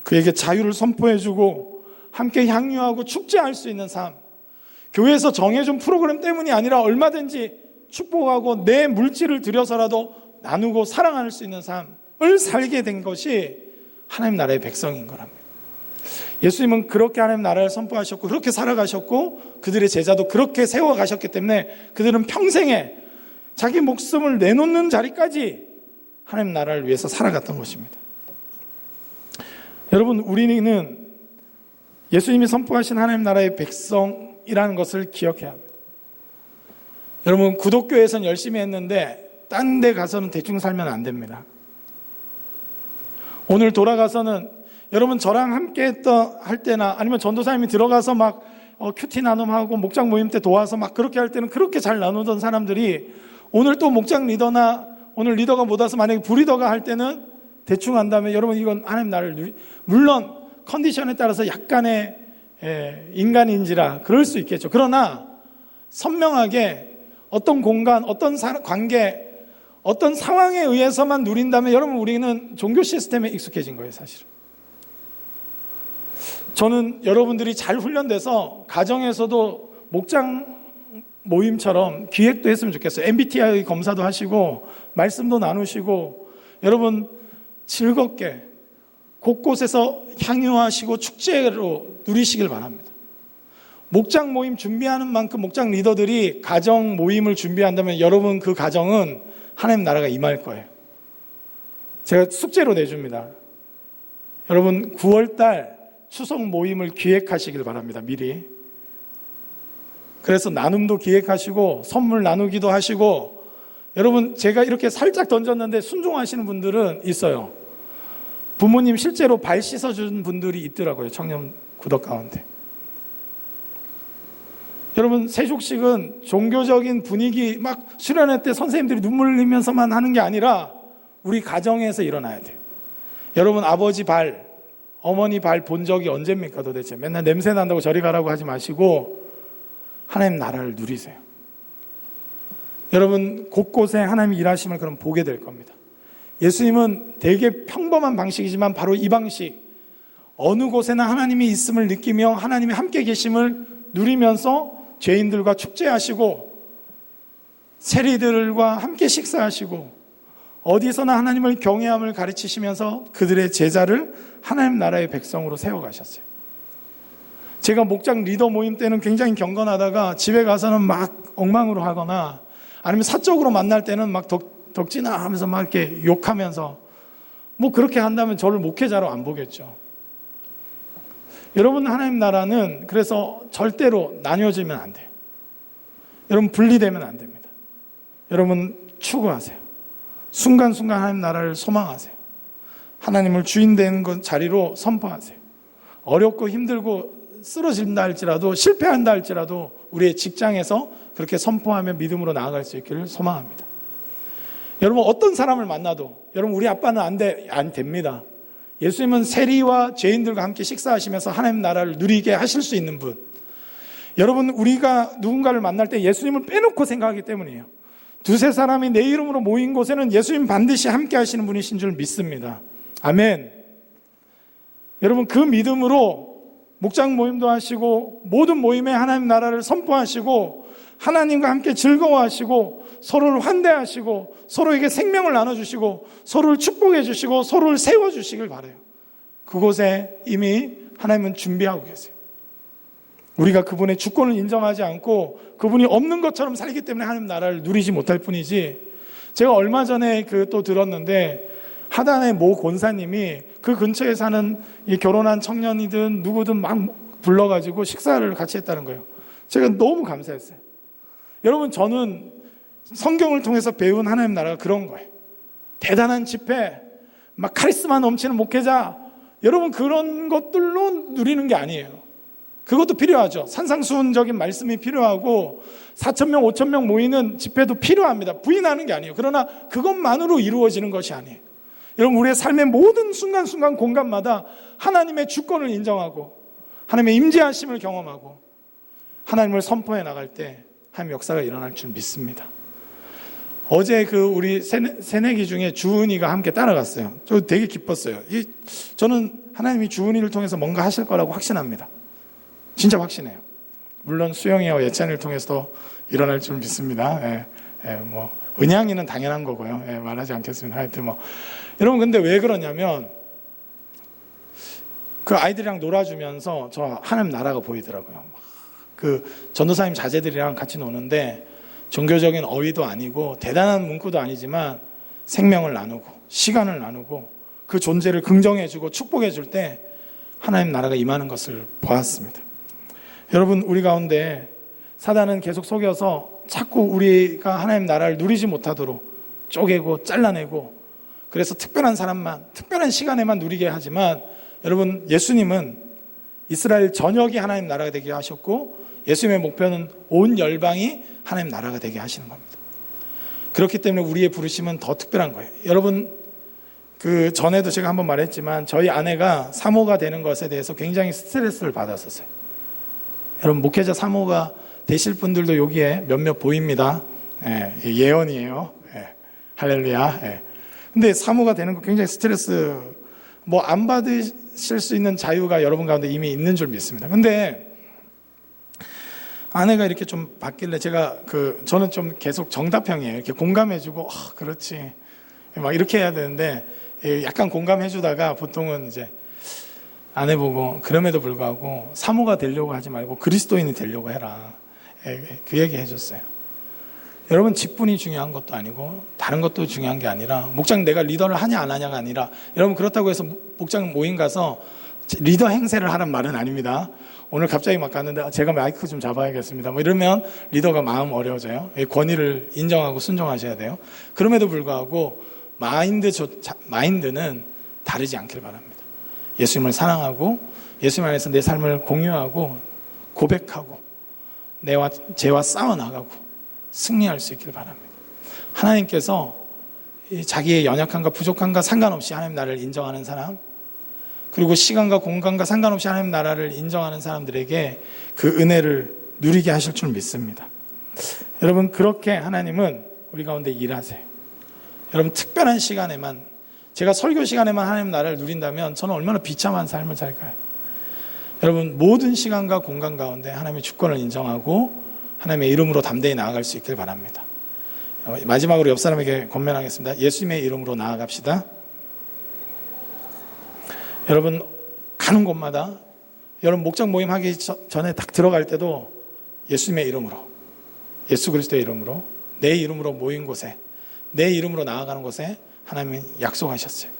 그에게 자유를 선포해주고 함께 향유하고 축제할 수 있는 삶, 교회에서 정해준 프로그램 때문이 아니라 얼마든지 축복하고 내 물질을 들여서라도 나누고 사랑할 수 있는 삶을 살게 된 것이 하나님 나라의 백성인 거랍니다. 예수님은 그렇게 하나님 나라를 선포하셨고 그렇게 살아가셨고 그들의 제자도 그렇게 세워가셨기 때문에 그들은 평생에 자기 목숨을 내놓는 자리까지 하나님 나라를 위해서 살아갔던 것입니다. 여러분, 우리는 예수님이 선포하신 하나님 나라의 백성이라는 것을 기억해야 합니다. 여러분, 구독교회에서는 열심히 했는데 딴 데 가서는 대충 살면 안 됩니다. 오늘 돌아가서는 여러분 저랑 함께 할 때나 아니면 전도사님이 들어가서 막 큐티 나눔하고 목장 모임 때 도와서 막 그렇게 할 때는 그렇게 잘 나누던 사람들이 오늘 또 목장 리더나 오늘 리더가 못 와서 만약에 부리더가 할 때는 대충 한다면 여러분 이건 하나님 나라를 물론 컨디션에 따라서 약간의 인간인지라 그럴 수 있겠죠. 그러나 선명하게 어떤 공간, 어떤 관계, 어떤 상황에 의해서만 누린다면 여러분 우리는 종교 시스템에 익숙해진 거예요, 사실은. 저는 여러분들이 잘 훈련돼서 가정에서도 목장 모임처럼 기획도 했으면 좋겠어요. MBTI 검사도 하시고 말씀도 나누시고 여러분 즐겁게 곳곳에서 향유하시고 축제로 누리시길 바랍니다. 목장 모임 준비하는 만큼 목장 리더들이 가정 모임을 준비한다면 여러분 그 가정은 하나님 나라가 임할 거예요. 제가 숙제로 내줍니다. 여러분 9월달 추석 모임을 기획하시길 바랍니다. 미리. 그래서 나눔도 기획하시고 선물 나누기도 하시고 여러분 제가 이렇게 살짝 던졌는데 순종하시는 분들은 있어요. 부모님 실제로 발 씻어준 분들이 있더라고요. 청년 구독 가운데. 여러분 세족식은 종교적인 분위기 막 수련회 때 선생님들이 눈물 흘리면서만 하는 게 아니라 우리 가정에서 일어나야 돼요. 여러분 아버지 발, 어머니 발 본 적이 언제입니까 도대체? 맨날 냄새 난다고 저리 가라고 하지 마시고 하나님 나라를 누리세요. 여러분 곳곳에 하나님이 일하심을 그럼 보게 될 겁니다. 예수님은 되게 평범한 방식이지만 바로 이 방식, 어느 곳에나 하나님이 있음을 느끼며 하나님이 함께 계심을 누리면서 죄인들과 축제하시고 세리들과 함께 식사하시고 어디서나 하나님을 경외함을 가르치시면서 그들의 제자를 하나님 나라의 백성으로 세워가셨어요. 제가 목장 리더 모임 때는 굉장히 경건하다가 집에 가서는 막 엉망으로 하거나 아니면 사적으로 만날 때는 막 덕지나 하면서 막 이렇게 욕하면서 뭐 그렇게 한다면 저를 목회자로 안 보겠죠. 여러분 하나님 나라는 그래서 절대로 나뉘어지면 안 돼요. 여러분 분리되면 안 됩니다. 여러분 추구하세요. 순간순간 하나님 나라를 소망하세요. 하나님을 주인 되는 자리로 선포하세요. 어렵고 힘들고 쓰러진다 할지라도 실패한다 할지라도 우리의 직장에서 그렇게 선포하며 믿음으로 나아갈 수 있기를 소망합니다. 여러분 어떤 사람을 만나도 여러분 우리 아빠는 안 됩니다. 예수님은 세리와 죄인들과 함께 식사하시면서 하나님 나라를 누리게 하실 수 있는 분. 여러분 우리가 누군가를 만날 때 예수님을 빼놓고 생각하기 때문이에요. 두세 사람이 내 이름으로 모인 곳에는 예수님 반드시 함께 하시는 분이신 줄 믿습니다. 아멘. 여러분 그 믿음으로 목장 모임도 하시고 모든 모임에 하나님 나라를 선포하시고 하나님과 함께 즐거워하시고 서로를 환대하시고 서로에게 생명을 나눠주시고 서로를 축복해 주시고 서로를 세워주시길 바라요. 그곳에 이미 하나님은 준비하고 계세요. 우리가 그분의 주권을 인정하지 않고 그분이 없는 것처럼 살기 때문에 하나님 나라를 누리지 못할 뿐이지. 제가 얼마 전에 또 들었는데 하단의 모 권사님이 그 근처에 사는 결혼한 청년이든 누구든 막 불러가지고 식사를 같이 했다는 거예요. 제가 너무 감사했어요. 여러분 저는 성경을 통해서 배운 하나님 나라가 그런 거예요. 대단한 집회, 막 카리스마 넘치는 목회자, 여러분 그런 것들로 누리는 게 아니에요. 그것도 필요하죠. 산상수훈적인 말씀이 필요하고 4,000명, 5,000명 모이는 집회도 필요합니다. 부인하는 게 아니에요. 그러나 그것만으로 이루어지는 것이 아니에요. 여러분 우리의 삶의 모든 순간순간 공간마다 하나님의 주권을 인정하고 하나님의 임재하심을 경험하고 하나님을 선포해 나갈 때 하나님의 역사가 일어날 줄 믿습니다. 어제 우리 새내기 중에 주은이가 함께 따라갔어요. 저 되게 기뻤어요. 저는 하나님이 주은이를 통해서 뭔가 하실 거라고 확신합니다. 진짜 확신해요. 물론 수영이와 예찬이를 통해서도 일어날 줄 믿습니다. 예. 뭐 은양이는 당연한 거고요. 말하지 않겠습니다. 하여튼 뭐 여러분, 근데 왜 그러냐면 그 아이들이랑 놀아주면서 저 하나님 나라가 보이더라고요. 그 전도사님 자제들이랑 같이 노는데 종교적인 어휘도 아니고 대단한 문구도 아니지만 생명을 나누고 시간을 나누고 그 존재를 긍정해주고 축복해줄 때 하나님 나라가 임하는 것을 보았습니다. 여러분, 우리 가운데 사단은 계속 속여서 자꾸 우리가 하나님 나라를 누리지 못하도록 쪼개고 잘라내고, 그래서 특별한 사람만 특별한 시간에만 누리게 하지만, 여러분, 예수님은 이스라엘 전역이 하나님 나라가 되게 하셨고 예수님의 목표는 온 열방이 하나님 나라가 되게 하시는 겁니다. 그렇기 때문에 우리의 부르심은 더 특별한 거예요. 여러분, 그 전에도 제가 한번 말했지만 저희 아내가 사모가 되는 것에 대해서 굉장히 스트레스를 받았었어요. 여러분, 목회자 사모가 되실 분들도 여기에 몇몇 보입니다. 예언이에요. 할렐루야. 근데 사모가 되는 거 굉장히 스트레스, 뭐 안 받으실 수 있는 자유가 여러분 가운데 이미 있는 줄 믿습니다. 근데 아내가 이렇게 좀 받길래 저는 좀 계속 정답형이에요. 이렇게 공감해주고, 그렇지, 막 이렇게 해야 되는데, 약간 공감해주다가 보통은 이제 아내 보고, 그럼에도 불구하고 사모가 되려고 하지 말고 그리스도인이 되려고 해라. 그 얘기 해줬어요. 여러분, 직분이 중요한 것도 아니고 다른 것도 중요한 게 아니라, 목장 내가 리더를 하냐 안 하냐가 아니라, 여러분, 그렇다고 해서 목장 모임 가서 리더 행세를 하란 말은 아닙니다. 오늘 갑자기 막 갔는데 제가 마이크 좀 잡아야겠습니다, 뭐 이러면 리더가 마음 어려워져요. 권위를 인정하고 순종하셔야 돼요. 그럼에도 불구하고 마인드는 다르지 않길 바랍니다. 예수님을 사랑하고 예수님 안에서 내 삶을 공유하고 고백하고 죄와 싸워나가고 승리할 수 있길 바랍니다. 하나님께서 자기의 연약함과 부족함과 상관없이 하나님 나라를 인정하는 사람, 그리고 시간과 공간과 상관없이 하나님 나라를 인정하는 사람들에게 그 은혜를 누리게 하실 줄 믿습니다. 여러분, 그렇게 하나님은 우리 가운데 일하세요. 여러분, 특별한 시간에만, 제가 설교 시간에만 하나님 나라를 누린다면 저는 얼마나 비참한 삶을 살까요? 여러분, 모든 시간과 공간 가운데 하나님의 주권을 인정하고 하나님의 이름으로 담대히 나아갈 수 있길 바랍니다. 마지막으로 옆 사람에게 권면하겠습니다. 예수님의 이름으로 나아갑시다. 여러분, 가는 곳마다, 여러분 목장 모임 하기 전에 딱 들어갈 때도 예수님의 이름으로, 예수 그리스도의 이름으로, 내 이름으로 모인 곳에, 내 이름으로 나아가는 곳에 하나님이 약속하셨어요.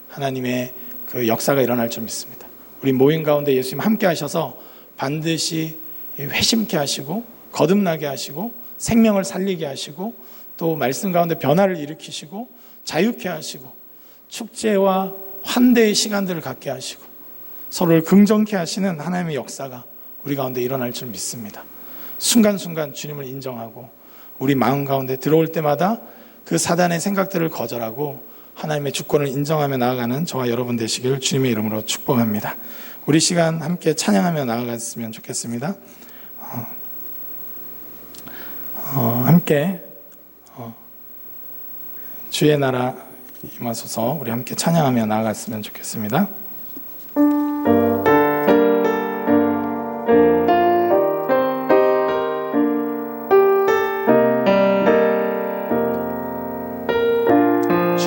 하나님의 그 역사가 일어날 줄 믿습니다. 우리 모임 가운데 예수님 함께 하셔서 반드시 회심케 하시고 거듭나게 하시고 생명을 살리게 하시고 또 말씀 가운데 변화를 일으키시고 자유케 하시고 축제와 환대의 시간들을 갖게 하시고 서로를 긍정케 하시는 하나님의 역사가 우리 가운데 일어날 줄 믿습니다. 순간순간 주님을 인정하고 우리 마음 가운데 들어올 때마다 그 사단의 생각들을 거절하고 하나님의 주권을 인정하며 나아가는 저와 여러분 되시길 주님의 이름으로 축복합니다. 우리 시간 함께 찬양하며 나아갔으면 좋겠습니다. 함께 주의 나라 임하소서, 우리 함께 찬양하며 나아갔으면 좋겠습니다.